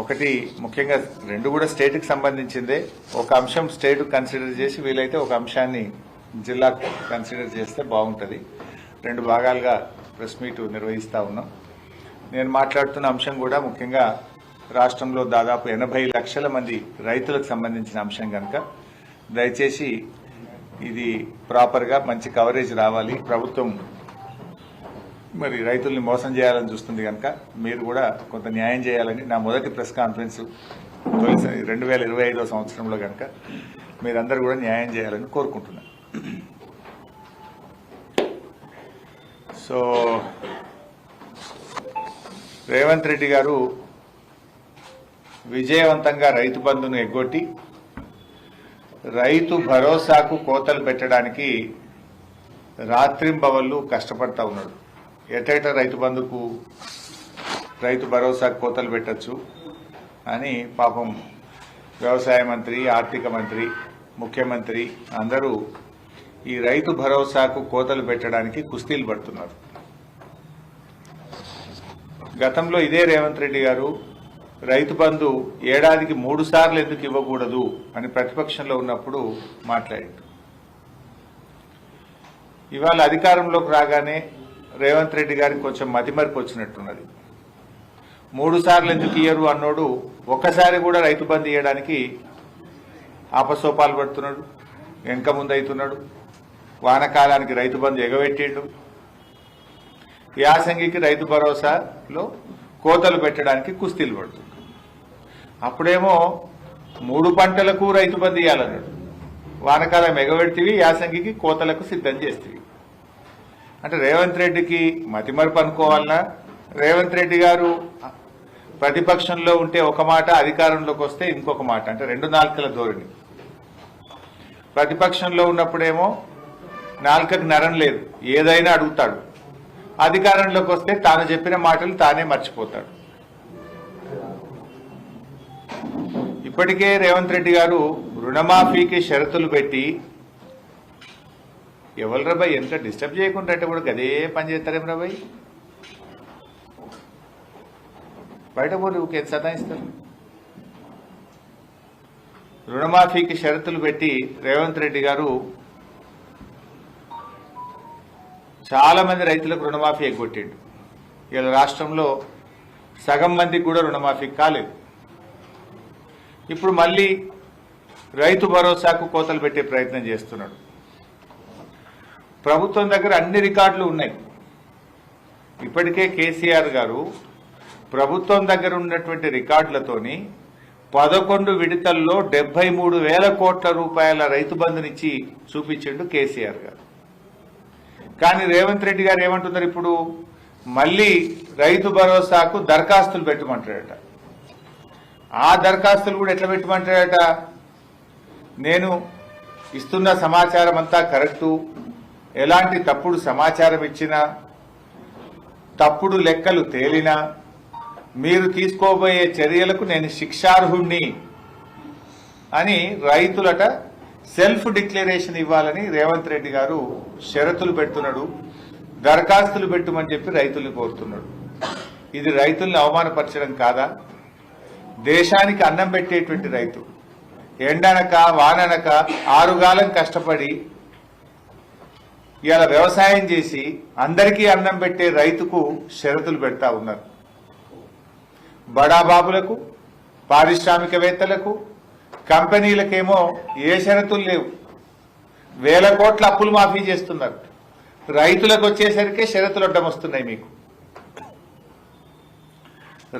ఒకటి ముఖ్యంగా రెండు కూడా స్టేట్కి సంబంధించిందే. ఒక అంశం స్టేట్ కన్సిడర్ చేసి వీలైతే ఒక అంశాన్ని జిల్లా కన్సిడర్ చేస్తే బాగుంటుంది. రెండు భాగాలుగా ప్రెస్ మీట్ నిర్వహిస్తూ ఉన్నాం. నేను మాట్లాడుతున్న అంశం కూడా ముఖ్యంగా రాష్ట్రంలో దాదాపు 80 లక్షల మంది రైతులకు సంబంధించిన అంశం కనుక దయచేసి ఇది ప్రాపర్గా మంచి కవరేజ్ రావాలి. ప్రభుత్వం మరి రైతుల్ని మోసం చేయాలని చూస్తుంది కనుక మీరు కూడా కొంత న్యాయం చేయాలని నా మొదటి ప్రెస్ కాన్ఫరెన్స్ 2025 సంవత్సరంలో కనుక మీరందరూ కూడా న్యాయం చేయాలని కోరుకుంటున్నాను. సో రేవంత్ రెడ్డి గారు విజయవంతంగా రైతు బంధును ఎగ్గొట్టి రైతు భరోసాకు కోతలు పెట్టడానికి రాత్రింబవళ్లు కష్టపడతా ఉన్నాడు. ఎటైట రైతు బంధుకు రైతు భరోసాకు కోతలు పెట్టచ్చు అని పాపం వ్యవసాయ మంత్రి, ఆర్థిక మంత్రి, ముఖ్యమంత్రి అందరూ ఈ రైతు భరోసాకు కోతలు పెట్టడానికి కుస్తీలు పడుతున్నారు. గతంలో ఇదే రేవంత్ రెడ్డి గారు రైతు బంధు ఏడాదికి 3 సార్లు ఎందుకు ఇవ్వకూడదు అని ప్రతిపక్షంలో ఉన్నప్పుడు మాట్లాడారు. ఇవాళ అధికారంలోకి రాగానే రేవంత్ రెడ్డి గారికి కొంచెం మతిమరుపు వచ్చినట్టున్నది. 3 సార్లు ఎందుకు ఇయ్యరు అన్నోడు ఒక్కసారి కూడా రైతు బంధు ఇవ్వడానికి ఆపసోపాలు పడుతున్నాడు, వెనక ముందు అవుతున్నాడు. వానకాలానికి రైతు బంధు ఎగబెట్టిండు, యాసంగికి రైతు భరోసాలో కోతలు పెట్టడానికి కుస్తీలు పడుతుంది. అప్పుడేమో 3 పంటలకు రైతు బంధు ఇవ్వాలన్నాడు, వానకాలం ఎగబెడితివి, యాసంగికి కోతలకు సిద్ధం చేస్తేవి. అంటే రేవంత్ రెడ్డికి మతిమరుపు అనుకోవాలన్నా, రేవంత్ రెడ్డి గారు ప్రతిపక్షంలో ఉంటే ఒక మాట, అధికారంలోకి వస్తే ఇంకొక మాట, అంటే 2 నాలుకల ధోరణి. ప్రతిపక్షంలో ఉన్నప్పుడేమో నాలుకకు నరం లేదు, ఏదైనా అడుగుతాడు. అధికారంలోకి వస్తే తాను చెప్పిన మాటలు తానే మర్చిపోతాడు. ఇప్పటికే రేవంత్ రెడ్డి గారు రుణమాఫీకి షరతులు పెట్టి, ఎవరు రాబాయ్ ఎంత డిస్టర్బ్ చేయకుండా అంటే కూడా గదే పని చేస్తారేం రాబాయ్, బయట పోయి ఊకే సతాయిస్తారు. రుణమాఫీకి షరతులు పెట్టి రేవంత్ రెడ్డి గారు చాలా మంది రైతులకు రుణమాఫీ ఎగ్గొట్టిండు. ఇలా రాష్ట్రంలో సగం మందికి కూడా రుణమాఫీ కాలేదు. ఇప్పుడు మళ్ళీ రైతు భరోసాకు కోతలు పెట్టే ప్రయత్నం చేస్తున్నాడు. ప్రభుత్వం దగ్గర అన్ని రికార్డులు ఉన్నాయి. ఇప్పటికే కేసీఆర్ గారు ప్రభుత్వం దగ్గర ఉన్నటువంటి రికార్డులతోని 11 విడతల్లో 73,000 కోట్ల రూపాయల రైతు బంధునిచ్చి చూపించిండు కేసీఆర్ గారు. కానీ రేవంత్ రెడ్డి గారు ఏమంటున్నారు, ఇప్పుడు మళ్ళీ రైతు భరోసాకు దరఖాస్తులు పెట్టమంటాడట. ఆ దరఖాస్తులు కూడా ఎట్లా పెట్టమంటాడట, నేను ఇస్తున్న సమాచారం అంతా కరెక్టు, ఎలాంటి తప్పుడు సమాచారం ఇచ్చినా, తప్పుడు లెక్కలు తేలినా మీరు తీసుకోబోయే చర్యలకు నేను శిక్షార్హుణ్ణి అని రైతులట సెల్ఫ్ డిక్లరేషన్ ఇవ్వాలని రేవంత్ రెడ్డి గారు షరతులు పెడుతున్నాడు. దరఖాస్తులు పెట్టమని చెప్పి రైతుల్ని కోరుతున్నాడు. ఇది రైతుల్ని అవమానపరచడం కాదా? దేశానికి అన్నం పెట్టేటువంటి రైతు ఎండనక వాననక 6 గాలం కష్టపడి ఇలా వ్యవసాయం చేసి అందరికీ అన్నం పెట్టే రైతుకు షరతులు పెడతా ఉన్నారు. బడాబాబులకు, పారిశ్రామికవేత్తలకు, కంపెనీలకేమో ఏ షరతులు లేవు, 1000 కోట్ల అప్పులు మాఫీ చేస్తున్నారు. రైతులకు వచ్చేసరికి షరతులు అడ్డం వస్తున్నాయి. మీకు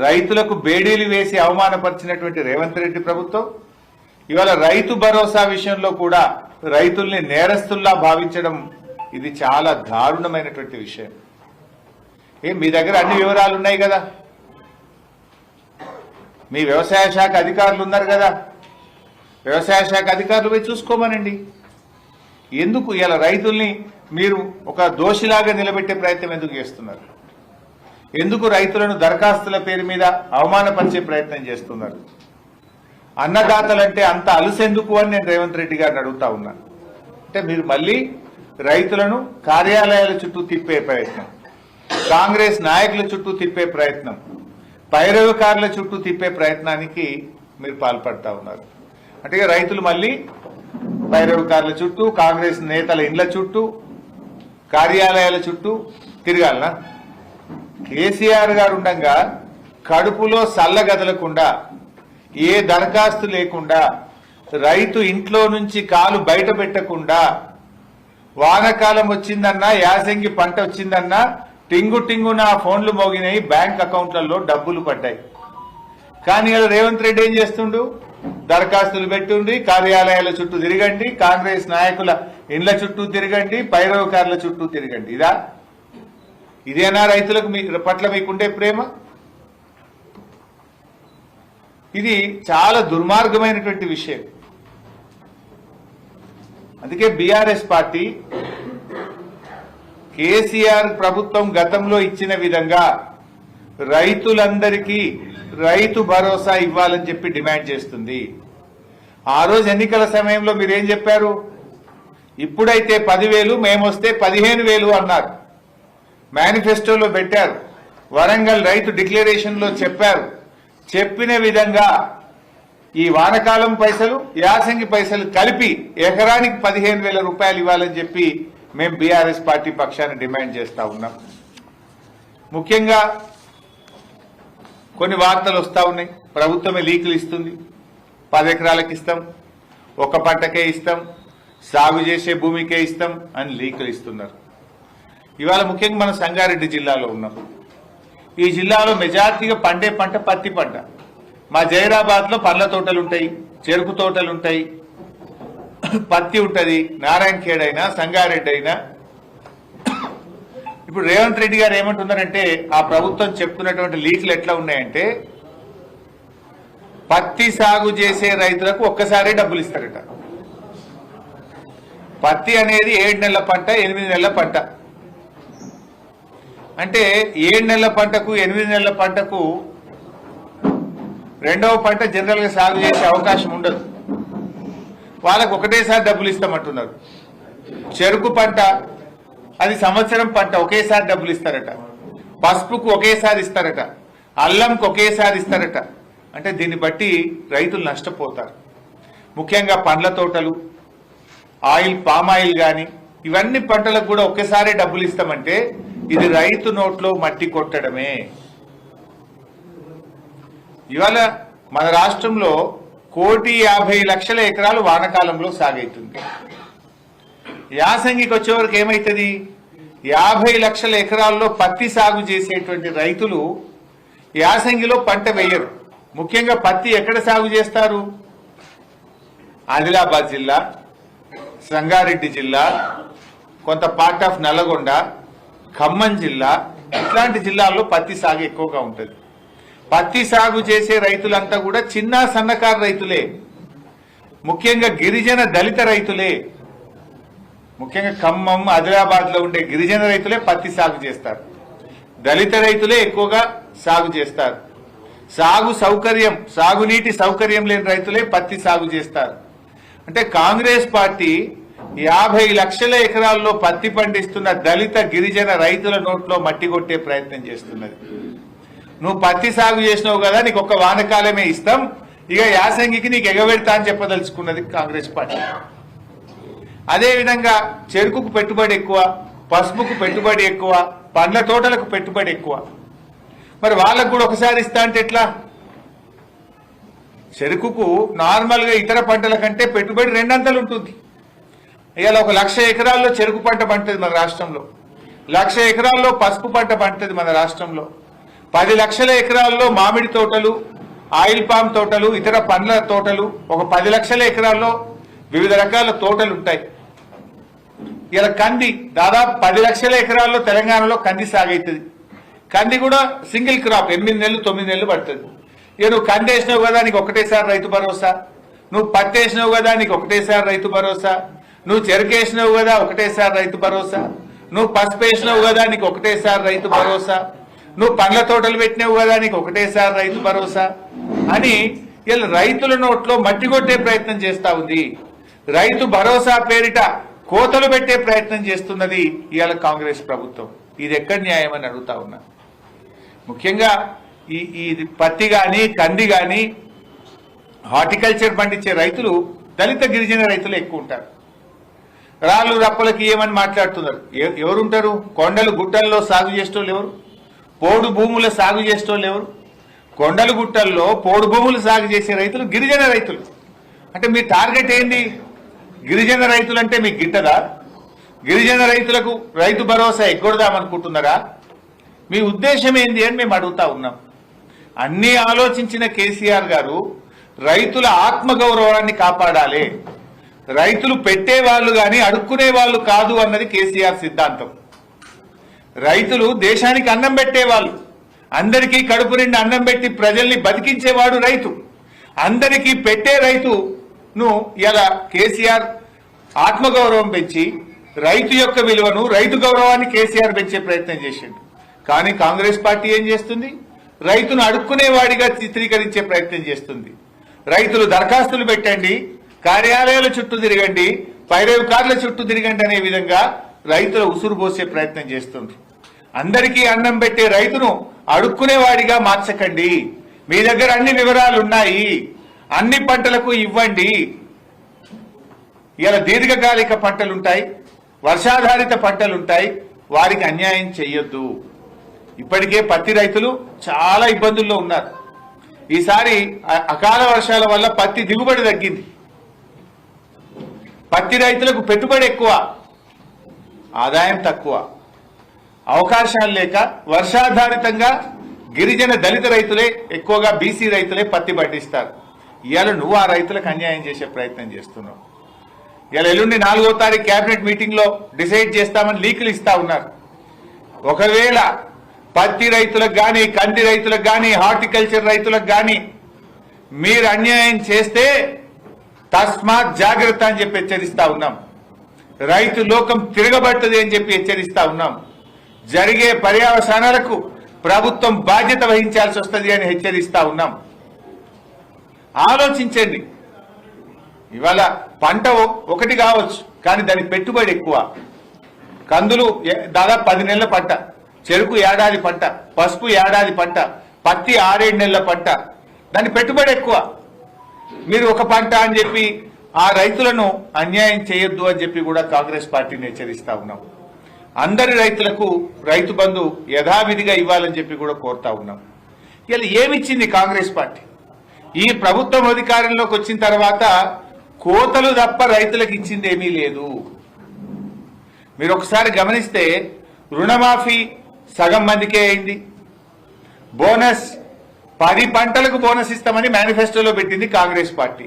రైతులకు బేడీలు వేసి అవమానపరిచినటువంటి రేవంత్ రెడ్డి ప్రభుత్వం ఇవాళ రైతు భరోసా విషయంలో కూడా రైతుల్ని నేరస్తుల్లా భావించడం ఇది చాలా దారుణమైనటువంటి విషయం. మీ దగ్గర అన్ని వివరాలు ఉన్నాయి కదా, మీ వ్యవసాయ శాఖ అధికారులు ఉన్నారు కదా, వ్యవసాయ శాఖ అధికారులు పోయి చూసుకోమనండి. ఎందుకు ఇలా రైతుల్ని మీరు ఒక దోషిలాగా నిలబెట్టే ప్రయత్నం ఎందుకు చేస్తున్నారు? ఎందుకు రైతులను దరఖాస్తుల పేరు మీద అవమానపరిచే ప్రయత్నం చేస్తున్నారు? అన్నదాతలంటే అంత అలుసెందుకు అని నేను రేవంత్ రెడ్డి గారిని అడుగుతా ఉన్నాను. అంటే మీరు మళ్ళీ రైతులను కార్యాలయాల చుట్టూ తిప్పే ప్రయత్నం, కాంగ్రెస్ నాయకుల చుట్టూ తిప్పే ప్రయత్నం, పైరవకారుల చుట్టూ తిప్పే ప్రయత్నానికి మీరు పాల్పడతా ఉన్నారు. అంటే రైతులు మళ్ళీ పైరవకారుల చుట్టూ, కాంగ్రెస్ నేతల ఇండ్ల చుట్టూ, కార్యాలయాల చుట్టూ తిరగాలనా? కేసీఆర్ గారు ఉండగా కడుపులో సల్లగదలకుండా, ఏ దరఖాస్తు లేకుండా, రైతు ఇంట్లో నుంచి కాలు బయట పెట్టకుండా, వానకాలం వచ్చిందన్నా, యాసంగి పంట వచ్చిందన్నా టింగు టింగున ఫోన్లు మోగినాయి, బ్యాంక్ అకౌంట్లలో డబ్బులు పడ్డాయి. కానీ ఇలా రేవంత్ రెడ్డి ఏం చేస్తుండు? దరఖాస్తులు పెట్టుండి, కార్యాలయాల చుట్టూ తిరగండి, కాంగ్రెస్ నాయకుల ఇండ్ల చుట్టూ తిరగండి, పైరవకారుల చుట్టూ తిరగండి. ఇదేనా రైతులకు మీ పట్ల మీకుండే ప్రేమ? ఇది చాలా దుర్మార్గమైనటువంటి విషయం. అందుకే బీఆర్ఎస్ పార్టీ కేసీఆర్ ప్రభుత్వం గతంలో ఇచ్చిన విధంగా రైతులందరికీ రైతు భరోసా ఇవ్వాలని చెప్పి డిమాండ్ చేస్తుంది. ఆ రోజు ఎన్నికల సమయంలో మీరేం చెప్పారు? ఇప్పుడైతే 10,000, మేమొస్తే 15,000 అన్నారు. మేనిఫెస్టోలో పెట్టారు. వరంగల్ రైతు డిక్లరేషన్ లో చెప్పారు. చెప్పిన విధంగా ఈ వానకాలం పైసలు, యాసంగి పైసలు కలిపి ఎకరానికి 15,000 రూపాయలు ఇవ్వాలని చెప్పి మేము బీఆర్ఎస్ పార్టీ పక్షాన్ని డిమాండ్ చేస్తా ఉన్నాం. ముఖ్యంగా కొన్ని వార్తలు వస్తా ఉన్నాయి. ప్రభుత్వమే లీకులు ఇస్తుంది. 10 ఎకరాలకు ఇస్తాం, ఒక పంటకే ఇస్తాం, సాగు చేసే భూమికే ఇస్తాం అని లీకులు ఇస్తున్నారు. ఇవాళ ముఖ్యంగా మనం సంగారెడ్డి జిల్లాలో ఉన్నాం. ఈ జిల్లాలో మెజార్టీగా పండే పంట పత్తి పంట. మా జైరాబాద్ లో పండ్ల తోటలు ఉంటాయి, చెరుకు తోటలు ఉంటాయి, పత్తి ఉంటుంది. నారాయణ ఖేడ్ అయినా, సంగారెడ్డి అయినా. ఇప్పుడు రేవంత్ రెడ్డి గారు ఏమంటున్నారంటే, ఆ ప్రభుత్వం చెప్తున్నటువంటి లీకులు ఎట్లా ఉన్నాయంటే, పత్తి సాగు చేసే రైతులకు ఒక్కసారి డబ్బులు ఇస్తారట. పత్తి అనేది 7 నెలల పంట, 8 నెలల పంట. అంటే 7 నెలల పంటకు, 8 నెలల పంటకు రెండవ పంట జనరల్ గా సాగు చేసే అవకాశం ఉండదు. వాళ్ళకు ఒకటేసారి డబ్బులు ఇస్తామంటున్నారు. చెరుకు పంట అది సంవత్సరం పంట, ఒకేసారి డబ్బులు ఇస్తారట. పసుపుకు ఒకేసారి ఇస్తారట, అల్లంకు ఒకేసారి ఇస్తారట. అంటే దీన్ని బట్టి రైతులు నష్టపోతారు. ముఖ్యంగా పండ్ల తోటలు, ఆయిల్, పామాయిల్ కానీ ఇవన్నీ పంటలకు కూడా ఒకేసారి డబ్బులు ఇస్తామంటే ఇది రైతు నోట్లో మట్టి కొట్టడమే. ఇవాళ మన రాష్ట్రంలో 1,50,00,000 ఎకరాలు వానకాలంలో సాగైతుంది. యాసంగికి వచ్చేవరకు ఏమైతుంది? 50,00,000 ఎకరాల్లో పత్తి సాగు చేసేటువంటి రైతులు యాసంగిలో పంట వేయరు. ముఖ్యంగా పత్తి ఎక్కడ సాగు చేస్తారు? ఆదిలాబాద్ జిల్లా, సంగారెడ్డి జిల్లా, కొంత పార్ట్ ఆఫ్ నల్లగొండ, ఖమ్మం జిల్లా, ఇట్లాంటి జిల్లాల్లో పత్తి సాగు ఎక్కువగా ఉంటుంది. పత్తి సాగు చేసే రైతులంతా కూడా చిన్న సన్నకారు రైతులే. ముఖ్యంగా గిరిజన దళిత రైతులే. ముఖ్యంగా ఖమ్మం, ఆదిలాబాద్ లో ఉండే గిరిజన రైతులే పత్తి సాగు చేస్తారు. దళిత రైతులే ఎక్కువగా సాగు చేస్తారు. సాగునీటి సౌకర్యం లేని రైతులే పత్తి సాగు చేస్తారు. అంటే కాంగ్రెస్ పార్టీ 50,00,000 ఎకరాల్లో పత్తి పండిస్తున్న దళిత గిరిజన రైతుల నోట్లో మట్టి కొట్టే ప్రయత్నం చేస్తున్నది. నువ్వు పత్తి సాగు చేసినావు కదా, నీకు ఒక్క వానకాలమే ఇస్తాం, ఇక యాసంగికి నీకు ఎగబెడతా అని చెప్పదలుచుకున్నది కాంగ్రెస్ పార్టీ. అదేవిధంగా చెరుకుకు పెట్టుబడి ఎక్కువ, పసుపుకు పెట్టుబడి ఎక్కువ, పండ్ల తోటలకు పెట్టుబడి ఎక్కువ. మరి వాళ్ళకు కూడా ఒకసారి ఇస్తా అంటే ఎట్లా? చెరుకుకు నార్మల్ గా ఇతర పంటల కంటే పెట్టుబడి 2 అంతలు ఉంటుంది. ఇవాళ 1,00,000 ఎకరాల్లో చెరుకు పంట పండుతుంది మన రాష్ట్రంలో. 1,00,000 ఎకరాల్లో పసుపు పంట పండుతుంది మన రాష్ట్రంలో. 10 లక్షల ఎకరాల్లో మామిడి తోటలు, ఆయిల్ పామ్ తోటలు, ఇతర పండ్ల తోటలు, ఒక 10 లక్షల ఎకరాల్లో వివిధ రకాల తోటలు ఉంటాయి. ఇలా కంది దాదాపు 10 లక్షల ఎకరాల్లో తెలంగాణలో కంది సాగైతుంది. కంది కూడా సింగిల్ క్రాప్, 8 నెలలు 9 నెలలు పడుతుంది. ఇక నువ్వు కంది వేసినావు కదా, నీకు ఒకటేసారి రైతు భరోసా. నువ్వు పత్తి వేసినావు కదా, నీకు ఒకటేసారి రైతు భరోసా. నువ్వు చెరుకు వేసినావు కదా, ఒకటేసారి రైతు భరోసా. నువ్వు పసుపు వేసినావు కదా, నీకు ఒకటేసారి రైతు భరోసా. నువ్వు పండ్ల తోటలు పెట్టినావు కదా, నీకు ఒకటేసారి రైతు భరోసా అని ఇలా రైతుల నోట్లో మట్టి కొట్టే ప్రయత్నం చేస్తా ఉంది. రైతు భరోసా పేరిట కోతలు పెట్టే ప్రయత్నం చేస్తున్నది ఇవాళ కాంగ్రెస్ ప్రభుత్వం. ఇది ఎక్కడ న్యాయం అని అడుగుతా ఉన్నా. ముఖ్యంగా ఈ పత్తి కానీ కంది కానీ హార్టికల్చర్ పండించే రైతులు దళిత గిరిజన రైతులు ఎక్కువ ఉంటారు. రాళ్ళు రప్పలకి ఏమని మాట్లాడుతున్నారు. ఎవరుంటారు? కొండలు గుట్టల్లో సాగు చేసేటోళ్ళు ఎవరు? పోడు భూముల సాగు చేసేటోళ్ళు ఎవరు? కొండలు గుట్టల్లో పోడు భూములు సాగు చేసే రైతులు గిరిజన రైతులు. అంటే మీ టార్గెట్ ఏంది? గిరిజన రైతులు అంటే మీకు గిట్టదా? గిరిజన రైతులకు రైతు భరోసా ఎగ్గొడదామనుకుంటున్నారా? మీ ఉద్దేశం ఏంది అని మేము అడుగుతా ఉన్నాం. అన్నీ ఆలోచించిన కేసీఆర్ గారు రైతుల ఆత్మగౌరవాన్ని కాపాడాలి, రైతులు పెట్టేవాళ్ళు కానీ అడుక్కునే వాళ్ళు కాదు అన్నది కేసీఆర్ సిద్ధాంతం. రైతులు దేశానికి అన్నం పెట్టేవాళ్ళు, అందరికీ కడుపు నిండా అన్నం పెట్టి ప్రజల్ని బతికించేవాడు రైతు. అందరికీ పెట్టే రైతును ఇలా కేసీఆర్ ఆత్మగౌరవం పెంచి రైతు యొక్క విలువను, రైతు గౌరవాన్ని కేసీఆర్ పెంచే ప్రయత్నం చేసిండు. కానీ కాంగ్రెస్ పార్టీ ఏం చేస్తుంది? రైతును అడుక్కునేవాడిగా చిత్రీకరించే ప్రయత్నం చేస్తుంది. రైతులు దరఖాస్తులు పెట్టండి, కార్యాలయాల చుట్టూ తిరగండి, పైరేవు కార్ల చుట్టూ తిరగండి అనే విధంగా రైతుల ఉసురు పోసే ప్రయత్నం చేస్తుంది. అందరికీ అన్నం పెట్టే రైతును అడుక్కునేవాడిగా మార్చకండి. మీ దగ్గర అన్ని వివరాలు ఉన్నాయి, అన్ని పంటలకు ఇవ్వండి. ఇలా దీర్ఘకాలిక పంటలుంటాయి, వర్షాధారిత పంటలుంటాయి, వారికి అన్యాయం చేయొద్దు. ఇప్పటికే పత్తి రైతులు చాలా ఇబ్బందుల్లో ఉన్నారు. ఈసారి అకాల వర్షాల వల్ల పత్తి దిగుబడి తగ్గింది. పత్తి రైతులకు పెట్టుబడి ఎక్కువ, ఆదాయం తక్కువ, అవకాశాలు లేక వర్షాధారితంగా గిరిజన దళిత రైతులే, ఎక్కువగా బీసీ రైతులే పత్తి పండిస్తారు. ఇవాళ నువ్వు ఆ రైతులకు అన్యాయం చేసే ప్రయత్నం చేస్తున్నావు. ఇవాళ ఎల్లుండి 4వ తారీఖు కేబినెట్ మీటింగ్ లో డిసైడ్ చేస్తామని లీకులు ఇస్తా ఉన్నారు. ఒకవేళ పత్తి రైతులకు కానీ, కంది రైతులకు కానీ, హార్టికల్చర్ రైతులకు కానీ మీరు అన్యాయం చేస్తే తస్మాత్ జాగ్రత్త అని చెప్పి హెచ్చరిస్తా ఉన్నాం. రైతు లోకం తిరగబడుతుంది అని చెప్పి హెచ్చరిస్తా ఉన్నాం. జరిగే పర్యవసానాలకు ప్రభుత్వం బాధ్యత వహించాల్సి వస్తుంది అని హెచ్చరిస్తా ఉన్నాం. ఆలోచించండి. ఇవాళ పంట ఒకటి కావచ్చు, కానీ దానికి పెట్టుబడి ఎక్కువ. కందులు దాదాపు 10 నెలల పంట, చెరుకు ఏడాది పంట, పసుపు ఏడాది పంట, పత్తి 6-7 నెలల పంట. దాని పెట్టుబడి ఎక్కువ. మీరు ఒక పంట అని చెప్పి ఆ రైతులను అన్యాయం చేయొద్దు అని చెప్పి కూడా కాంగ్రెస్ పార్టీని హెచ్చరిస్తా ఉన్నాం. అందరి రైతులకు రైతు బంధు యథావిధిగా ఇవ్వాలని చెప్పి కూడా కోరుతా ఉన్నాం. ఇలా ఏమిచ్చింది కాంగ్రెస్ పార్టీ? ఈ ప్రభుత్వం అధికారంలోకి వచ్చిన తర్వాత కోతలు తప్ప రైతులకు ఇచ్చింది ఏమీ లేదు. మీరు ఒకసారి గమనిస్తే రుణమాఫీ సగం మందికే అయింది. బోనస్ 10 పంటలకు బోనస్ ఇస్తామని మేనిఫెస్టోలో పెట్టింది కాంగ్రెస్ పార్టీ.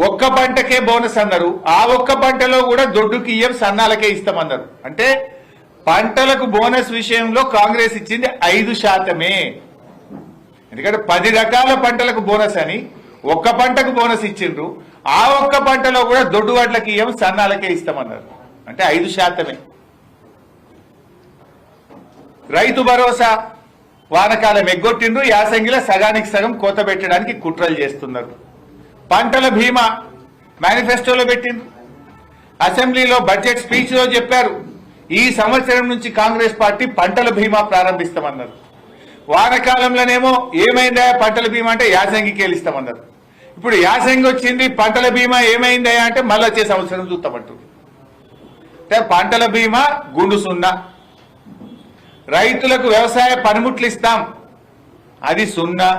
ఒక్క పంటకే బోనస్ అన్నారు. ఆ ఒక్క పంటలో కూడా దొడ్డుకి ఇయ్యం, సన్నాలకే ఇస్తామన్నారు. అంటే పంటలకు బోనస్ విషయంలో కాంగ్రెస్ ఇచ్చింది 5%. ఎందుకంటే 10 రకాల పంటలకు బోనస్ అని ఒక్క పంటకు బోనస్ ఇచ్చిండ్రు. ఆ ఒక్క పంటలో కూడా దొడ్డు వడ్లకి ఇయ్యం, సన్నాలకే ఇస్తామన్నారు. అంటే 5%. రైతు భరోసా వానకాలం ఎగ్గొట్టిండ్రు, యాసంగిలో సగానికి సగం కోత పెట్టడానికి కుట్రలు చేస్తున్నారు. పంటల బీమా మేనిఫెస్టోలో పెట్టిండ్రు. అసెంబ్లీలో బడ్జెట్ స్పీచ్ లో చెప్పారు, ఈ సంవత్సరం నుంచి కాంగ్రెస్ పార్టీ పంటల బీమా ప్రారంభిస్తామన్నారు. వానకాలంలోనేమో ఏమైందా పంటల బీమా అంటే యాసంగికి వెళ్ళిస్తామన్నారు. ఇప్పుడు యాసంగి వచ్చింది, పంటల బీమా ఏమైందా అంటే మళ్ళీ వచ్చే సంవత్సరం చూస్తామంటారు. పంటల బీమా గుండు 0. రైతులకు వ్యవసాయ పనిముట్లు ఇస్తాం, అది 0.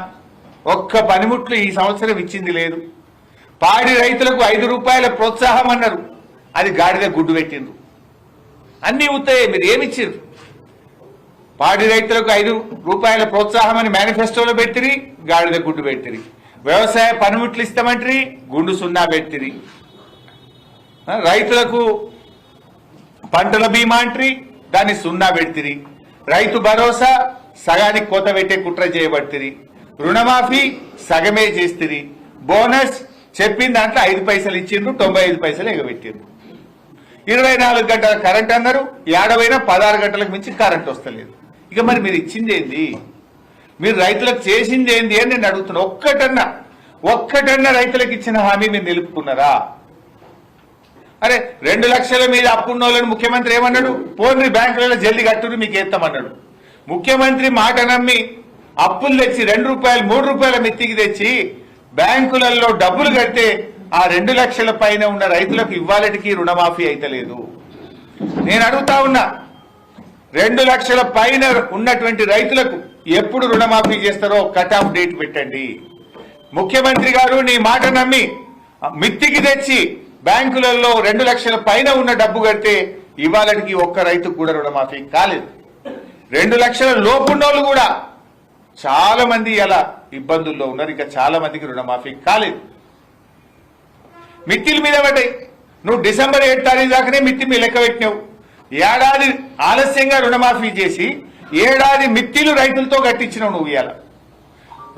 ఒక్క పనిముట్లు ఈ సంవత్సరం ఇచ్చింది లేదు. పాడి రైతులకు 5 రూపాయల ప్రోత్సాహం అన్నారు, అది గాడిద గుడ్డు పెట్టిండ్రు. అన్ని అవుతాయి. మీరు ఏమిచ్చారు? పాడి రైతులకు 5 రూపాయల ప్రోత్సాహం అని మేనిఫెస్టోలో పెట్టిరి, గాడిద గుడ్డు పెట్టిరి. వ్యవసాయ పనిముట్లు ఇస్తామంటారు, గుండు 0 పెట్టిరి. రైతులకు పంటల బీమా అంటారు, దాన్ని 0 పెడితిరి. రైతు భరోసా సగానికి కోత పెట్టే కుట్ర చేయబడితిరి. రుణమాఫీ సగమే చేస్తిరి. బోనస్ చెప్పిన దాంట్లో 5 పైసలు ఇచ్చిండ్రు, 95 పైసలు ఎగబెట్టిండ్రు. 24 గంటల కరెంట్ అన్నారు, 16 గంటలకు మించి కరెంట్ వస్తలేదు. ఇక మరి మీరు ఇచ్చింది ఏంది? మీరు రైతులకు చేసింది ఏంది అని నేను అడుగుతున్నా. ఒక్కటన్నా రైతులకు ఇచ్చిన హామీ మీరు నిలుపుకున్నారా? అరే 2 లక్షల మీద అప్పున్న వాళ్ళని ముఖ్యమంత్రి ఏమన్నాడు? పోన్రి బ్యాంకులలో జల్దీ కట్టురు మీకు ఎత్తామన్నాడు. ముఖ్యమంత్రి మాట నమ్మి అప్పులు తెచ్చి 2 రూపాయలు 3 రూపాయల మిత్తికి తెచ్చి బ్యాంకులలో డబ్బులు కడితే ఆ 2 లక్షల పైన ఉన్న రైతులకు ఇవ్వాలటికి రుణమాఫీ అయితలేదు. నేను అడుగుతా ఉన్నా, 2 లక్షల పైన ఉన్నటువంటి రైతులకు ఎప్పుడు రుణమాఫీ చేస్తారో కట్ ఆఫ్ డేట్ పెట్టండి. ముఖ్యమంత్రి గారు నీ మాట నమ్మి మిత్తికి తెచ్చి బ్యాంకులలో 2 లక్షల పైన ఉన్న డబ్బు కడితే ఇవాళకి ఒక్క రైతుకు కూడా రుణమాఫీ కాలేదు. 2 లక్షల లోపున్నోళ్ళు కూడా చాలా మంది అలా ఇబ్బందుల్లో ఉన్నారు. ఇంకా చాలా మందికి రుణమాఫీ కాలేదు. మిత్తిల మీద పడ్డాయి. నువ్వు డిసెంబర్ 7 తారీఖు దాకానే మిత్తి మీ లెక్క పెట్టినావు. ఏడాది ఆలస్యంగా రుణమాఫీ చేసి ఏడాది మిత్తిలు రైతులతో కట్టించినావు. నువ్వు ఇవాళ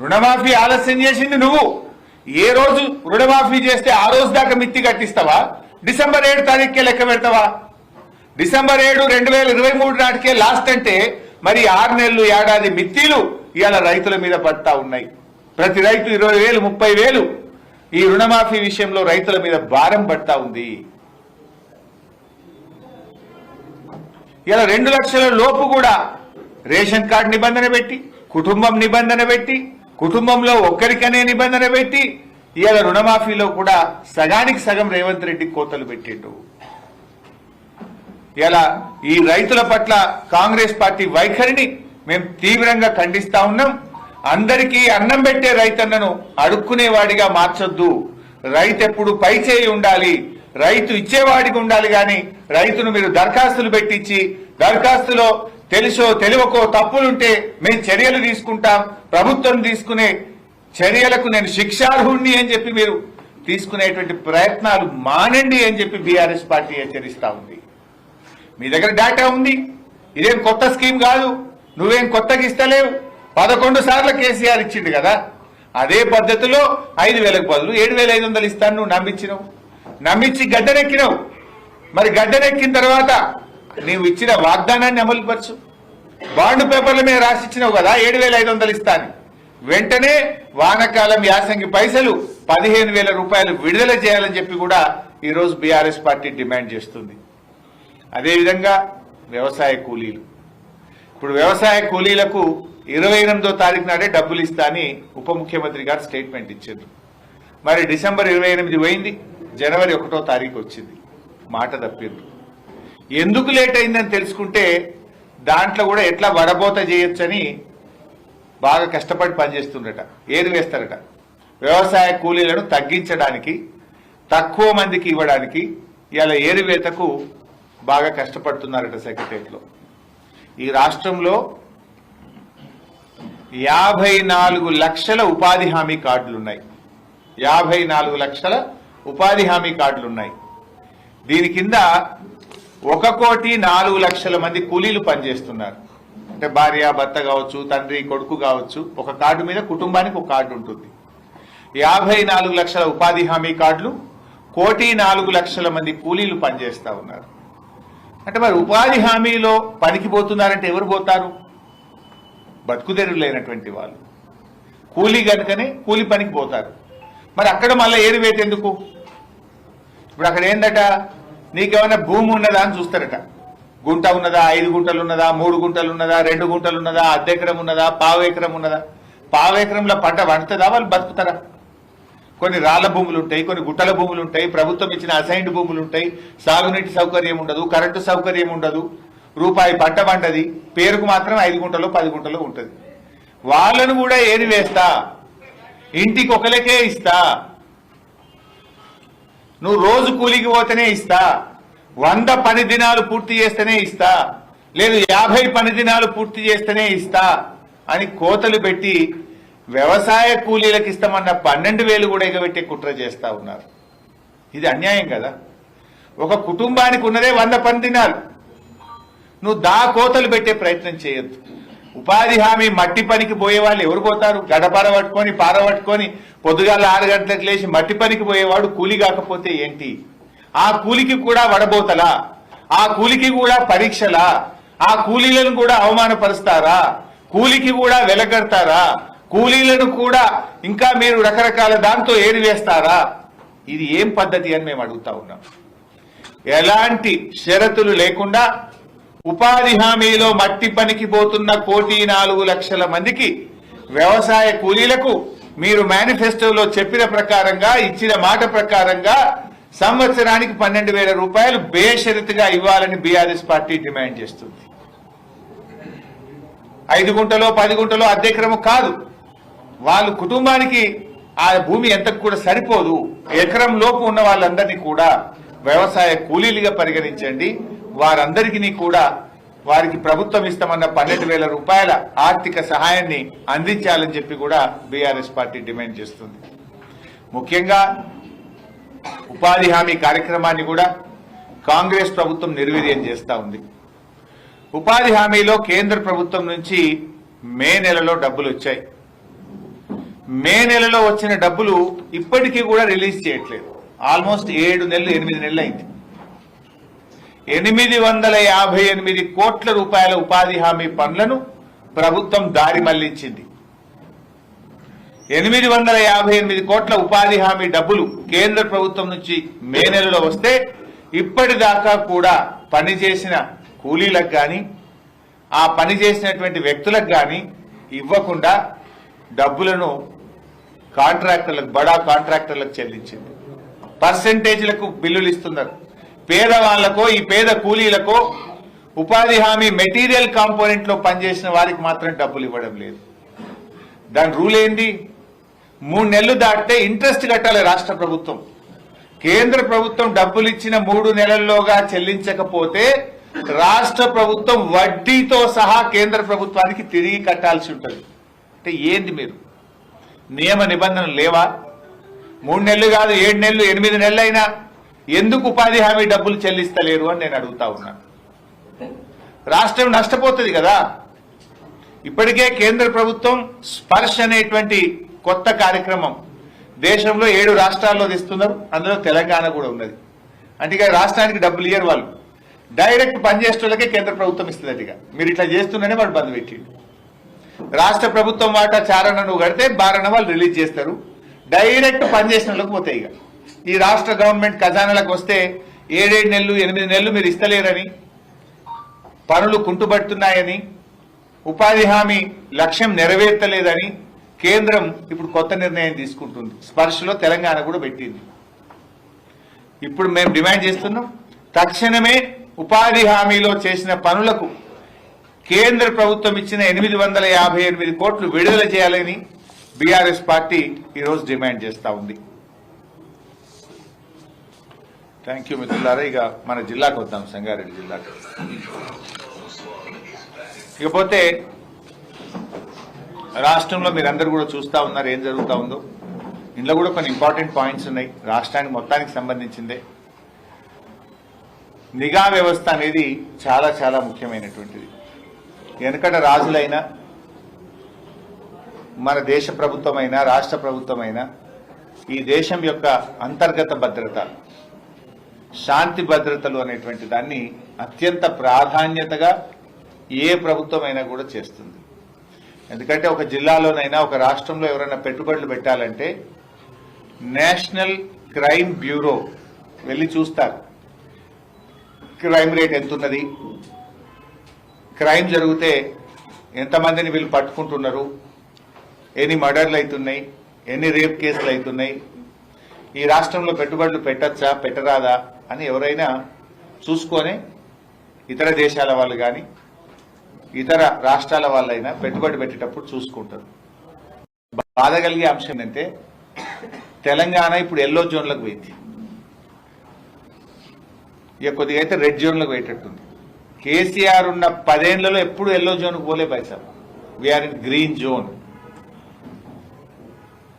రుణమాఫీ ఆలస్యం చేసింది నువ్వు. ఏ రోజు రుణమాఫీ చేస్తే ఆ రోజు దాకా మిత్తి కట్టిస్తావా? డిసెంబర్ 7 తారీఖుకే లెక్క పెడతావా? డిసెంబర్ 7, 2023 నాటికే లాస్ట్ అంటే మరి 6 నెలలు ఏడాది మిత్తిలు ఇవాళ రైతుల మీద పడతా ఉన్నాయి. ప్రతి రైతు 20,000, 30,000 ఈ రుణమాఫీ విషయంలో రైతుల మీద భారం పడతా ఉంది. ఇలా 2 లక్షల లోపు కూడా రేషన్ కార్డు నిబంధన పెట్టి, కుటుంబం నిబంధన పెట్టి, కుటుంబంలో ఒక్కరికనే నిబంధన పెట్టి ఇవాళ రుణమాఫీలో కూడా సగానికి సగం రేవంత్ రెడ్డి కోతలు పెట్టిండు. ఇలా ఈ రైతుల పట్ల కాంగ్రెస్ పార్టీ వైఖరిని మేము తీవ్రంగా ఖండిస్తా ఉన్నాం. అందరికీ అన్నం పెట్టే రైతన్నను అడుక్కునేవాడిగా మార్చొద్దు. రైతు ఎప్పుడు పై చేయి ఉండాలి, రైతు ఇచ్చేవాడికి ఉండాలి. కానీ రైతును మీరు దరఖాస్తులు పెట్టించి దరఖాస్తులో తెలుసో తెలియకో తప్పులుంటే మేము చర్యలు తీసుకుంటాం, ప్రభుత్వం తీసుకునే చర్యలకు నేను శిక్షార్హుణ్ణి అని చెప్పి మీరు తీసుకునేటువంటి ప్రయత్నాలు మానండి అని చెప్పి బీఆర్ఎస్ పార్టీ హెచ్చరిస్తా ఉంది. మీ దగ్గర డేటా ఉంది, ఇదేం కొత్త స్కీమ్ కాదు, నువ్వేం కొత్తగా ఇస్తలేవు. 11 సార్లు కేసీఆర్ ఇచ్చిండు కదా, అదే పద్ధతిలో 5,000కు బదులు 7,500 ఇస్తాను నువ్వు నమ్మించినావు. నమ్మించి గడ్డనెక్కినావు. మరి గడ్డనెక్కిన తర్వాత నీవు ఇచ్చిన వాగ్దానాన్ని అమలుపరచు. బాండ్ పేపర్ల మీద రాసిచ్చినావు కదా 7,500 ఇస్తాను. వెంటనే వానకాలం యాసంగి పైసలు 15,000 రూపాయలు విడుదల చేయాలని చెప్పి కూడా ఈరోజు బీఆర్ఎస్ పార్టీ డిమాండ్ చేస్తుంది. అదేవిధంగా వ్యవసాయ కూలీలు, ఇప్పుడు వ్యవసాయ కూలీలకు 28వ తారీఖు నాడే డబ్బులు ఇస్తా అని ఉప ముఖ్యమంత్రి గారు స్టేట్మెంట్ ఇచ్చారు. మరి డిసెంబర్ 28 పోయింది, జనవరి 1వ తారీఖు వచ్చింది, మాట తప్పిండ్రు. ఎందుకు లేట్ అయిందని తెలుసుకుంటే దాంట్లో కూడా ఎట్లా వడబోత చేయొచ్చని బాగా కష్టపడి పనిచేస్తుండట, ఏది వేస్తారట. వ్యవసాయ కూలీలను తగ్గించడానికి, తక్కువ మందికి ఇవ్వడానికి ఇలా ఏరువేతకు బాగా కష్టపడుతున్నారట సెక్రటరియట్లో. ఈ రాష్ట్రంలో 54 లక్షల ఉపాధి హామీ కార్డులున్నాయి. 54 లక్షల ఉపాధి హామీ కార్డులున్నాయి. దీని కింద 1,04,00,000 మంది కూలీలు పనిచేస్తున్నారు. అంటే భార్య భర్త కావచ్చు, తండ్రి కొడుకు కావచ్చు, ఒక కార్డు మీద కుటుంబానికి ఒక కార్డు ఉంటుంది. 54 లక్షల ఉపాధి హామీ కార్డులు, 1,04,00,000 మంది కూలీలు పనిచేస్తా ఉన్నారు. అంటే మరి ఉపాధి హామీలో పనికి పోతున్నారంటే ఎవరు పోతారు? బతుకుదెరువు లేనటువంటి వాళ్ళు. కూలీ కనుకనే కూలి పనికి పోతారు. మరి అక్కడ మళ్ళీ ఏరువేత ఎందుకు? ఇప్పుడు అక్కడ ఏందట, నీకేమైనా భూమి ఉన్నదా అని చూస్తారట. గుంట ఉన్నదా, 5 గుంటలు ఉన్నదా, 3 గుంటలు ఉన్నదా, 2 గుంటలు ఉన్నదా, అర్ధెకరం ఉన్నదా, పావు ఎకరం ఉన్నదా? పావు ఎకరంలో పంట వండుతుందా? వాళ్ళు బతుకుతారా? కొన్ని రాళ్ల భూములు ఉంటాయి, కొన్ని గుట్టల భూములు ఉంటాయి, ప్రభుత్వం ఇచ్చిన అసైన్డ్ భూములు ఉంటాయి, సాగునీటి సౌకర్యం ఉండదు, కరెంటు సౌకర్యం ఉండదు, రూపాయి పంట పంటది, పేరుకు మాత్రం 5 గుంటలో 10 గుంటలో ఉంటుంది. వాళ్ళను కూడా ఏది వేస్తా, ఇంటికి ఒకరికే ఇస్తా, నువ్వు రోజు కూలికి పోతేనే ఇస్తా, 100 పని దినాలు పూర్తి చేస్తేనే ఇస్తా, లేదు 50 పని దినాలు పూర్తి చేస్తేనే ఇస్తా అని కోతలు పెట్టి వ్యవసాయ కూలీలకు ఇస్తామన్న 12,000 కూడా ఎగబెట్టే కుట్ర చేస్తా ఉన్నారు. ఇది అన్యాయం కదా. ఒక కుటుంబానికి ఉన్నదే 100 పని దినాలు, నువ్వు కోతలు పెట్టే ప్రయత్నం చేయొద్దు. ఉపాధి హామీ మట్టి పనికి పోయే వాళ్ళు ఎవరు పోతారు? గడపార పట్టుకొని పార పట్టుకొని పొద్దుగాల 6 గంటలకు లేచి మట్టి పనికి పోయేవాడు కూలి కాకపోతే ఏంటి? ఆ కూలికి కూడా వడబోతలా? ఆ కూలికి కూడా పరీక్షలా? ఆ కూలీలను కూడా అవమానపరుస్తారా? కూలికి కూడా వెలగడతారా? కూలీలను కూడా ఇంకా మీరు రకరకాల దాంతో ఏరి వేస్తారా? ఇది ఏం పద్ధతి అని మేము అడుగుతా ఉన్నాం. ఎలాంటి షరతులు లేకుండా ఉపాధి హామీలో మట్టి పనికి పోతున్న 1,04,00,000 మందికి వ్యవసాయ కూలీలకు మీరు మేనిఫెస్టోలో చెప్పిన ప్రకారంగా ఇచ్చిన మాట ప్రకారంగా సంవత్సరానికి 12,000 రూపాయలు బేషరతుగా ఇవ్వాలని బీఆర్ఎస్ పార్టీ డిమాండ్ చేస్తుంది. 5 గుంటలో 10 గుంటలో అద్దెక్రమం కాదు, వాళ్ళు కుటుంబానికి ఆ భూమి ఎంతకు కూడా సరిపోదు. ఎకరం లోపు ఉన్న వాళ్ళందరినీ కూడా వ్యవసాయ కూలీలుగా పరిగణించండి. వారందరికీ కూడా వారికి ప్రభుత్వం ఇస్తామన్న 12,000 రూపాయల ఆర్థిక సహాయాన్ని అందించాలని చెప్పి కూడా బీఆర్ఎస్ పార్టీ డిమాండ్ చేస్తుంది. ముఖ్యంగా ఉపాధి హామీ కార్యక్రమాన్ని కూడా కాంగ్రెస్ ప్రభుత్వం నిర్వీర్యం చేస్తూ ఉంది. ఉపాధి హామీలో కేంద్ర ప్రభుత్వం నుంచి మే నెలలో డబ్బులు వచ్చాయి. మే నెలలో వచ్చిన డబ్బులు ఇప్పటికీ కూడా రిలీజ్ చేయట్లేదు. ఆల్మోస్ట్ 7 నెలలు 8 నెలలు అయింది. 858 కోట్ల రూపాయల ఉపాధి హామీ పనులను ప్రభుత్వం దారి మళ్లించింది. 858 కోట్ల ఉపాధి హామీ డబ్బులు కేంద్ర ప్రభుత్వం నుంచి మే నెలలో వస్తే ఇప్పటిదాకా కూడా పనిచేసిన కూలీలకు కానీ ఆ పని చేసినటువంటి వ్యక్తులకు కానీ ఇవ్వకుండా డబ్బులను కాంట్రాక్టర్లకు, బడా కాంట్రాక్టర్లకు చెల్లించింది. పర్సెంటేజ్లకు బిల్లులు ఇస్తున్నారు. పేదవాళ్లకో ఈ పేద కూలీలకో ఉపాధి హామీ మెటీరియల్ కాంపోనెంట్ లో పనిచేసిన వారికి మాత్రం డబ్బులు ఇవ్వడం లేదు. దాని రూల్ ఏంది? 3 నెలలు దాటితే ఇంట్రెస్ట్ కట్టాలి రాష్ట్ర ప్రభుత్వం. కేంద్ర ప్రభుత్వం డబ్బులు ఇచ్చిన 3 నెలల్లోగా చెల్లించకపోతే రాష్ట్ర ప్రభుత్వం వడ్డీతో సహా కేంద్ర ప్రభుత్వానికి తిరిగి కట్టాల్సి ఉంటుంది. అంటే ఏంది మీరు నియమ నిబంధనలు లేవా? 3 నెలలు కాదు 7 నెలలు 8 నెలలైనా ఎందుకు ఉపాధి హామీ డబ్బులు చెల్లిస్తలేరు అని నేను అడుగుతా ఉన్నాను. రాష్ట్రం నష్టపోతుంది కదా. ఇప్పటికే కేంద్ర ప్రభుత్వం స్పర్శ్ అనేటువంటి కొత్త కార్యక్రమం దేశంలో 7 రాష్ట్రాల్లో తెస్తున్నారు. అందులో తెలంగాణ కూడా ఉన్నది. అంటే రాష్ట్రానికి డబ్బులు ఇయ్యరు, వాళ్ళు డైరెక్ట్ పనిచేసేటోళ్ళకే కేంద్ర ప్రభుత్వం ఇస్తుంది. మీరు ఇట్లా చేస్తున్నానే వాడు బంద్ పెట్టిండు. రాష్ట్ర ప్రభుత్వం వాటా చారణ నువ్వు కడితే బారణ వాళ్ళు రిలీజ్ చేస్తారు. డైరెక్ట్ పనిచేసిన వాళ్ళకి పోతాయి. ఈ రాష్ట్ర గవర్నమెంట్ ఖజానాలకు వస్తే 7 నెలలు 8 నెలలు మీరు ఇస్తలేరని, పనులు కుంటుపడుతున్నాయని, ఉపాధి హామీ లక్ష్యం నెరవేర్తలేదని కేంద్రం ఇప్పుడు కొత్త నిర్ణయం తీసుకుంటుంది. స్పర్శలో తెలంగాణ కూడా పెట్టింది. ఇప్పుడు మేము డిమాండ్ చేస్తున్నాం, తక్షణమే ఉపాధి హామీలో చేసిన పనులకు కేంద్ర ప్రభుత్వం ఇచ్చిన 858 కోట్లు విడుదల చేయాలని బీఆర్ఎస్ పార్టీ ఈరోజు డిమాండ్ చేస్తా ఉంది. థ్యాంక్ యూ మిత్రులారా. ఇక మన జిల్లాకు వద్దాం, సంగారెడ్డి జిల్లాకు. ఇకపోతే రాష్ట్రంలో మీరందరూ కూడా చూస్తా ఉన్నారు ఏం జరుగుతూ ఉందో. ఇందులో కూడా కొన్ని ఇంపార్టెంట్ పాయింట్స్ ఉన్నాయి. రాష్ట్రానికి మొత్తానికి సంబంధించిందే. నిఘా వ్యవస్థ అనేది చాలా చాలా ముఖ్యమైనటువంటిది. వెనుకట రాజులైనా, మన దేశ ప్రభుత్వమైనా, రాష్ట్ర ప్రభుత్వమైనా ఈ దేశం యొక్క అంతర్గత భద్రత, శాంతి భద్రతలు అనేటువంటి దాన్ని అత్యంత ప్రాధాన్యతగా ఏ ప్రభుత్వమైనా కూడా చేస్తుంది. ఎందుకంటే ఒక జిల్లాలోనైనా ఒక రాష్ట్రంలో ఎవరైనా పెట్టుబడులు పెట్టాలంటే నేషనల్ క్రైమ్ బ్యూరో వెళ్ళి చూస్తారు. క్రైమ్ రేట్ ఎంతున్నది, క్రైమ్ జరిగితే ఎంతమందిని వీళ్ళు పట్టుకుంటున్నారు, ఎన్ని మర్డర్లు అవుతున్నాయి, ఎన్ని రేప్ కేసులు అవుతున్నాయి, ఈ రాష్ట్రంలో పెట్టుబడులు పెట్టచ్చా పెట్టరాదా అని ఎవరైనా చూసుకొని ఇతర దేశాల వాళ్ళు కానీ ఇతర రాష్ట్రాల వాళ్ళైనా పెట్టుబడి పెట్టేటప్పుడు చూసుకుంటారు. బాధ కలిగే అంశం ఏంటంటే తెలంగాణ ఇప్పుడు ఎల్లో జోన్లకు పోయింది. ఇక కొద్దిగా అయితే రెడ్ జోన్లకు పోయేటట్టుంది. కేసీఆర్ ఉన్న 10 ఏళ్లలో ఎప్పుడు ఎల్లో జోన్కు పోలే పైసా. We're in green zone.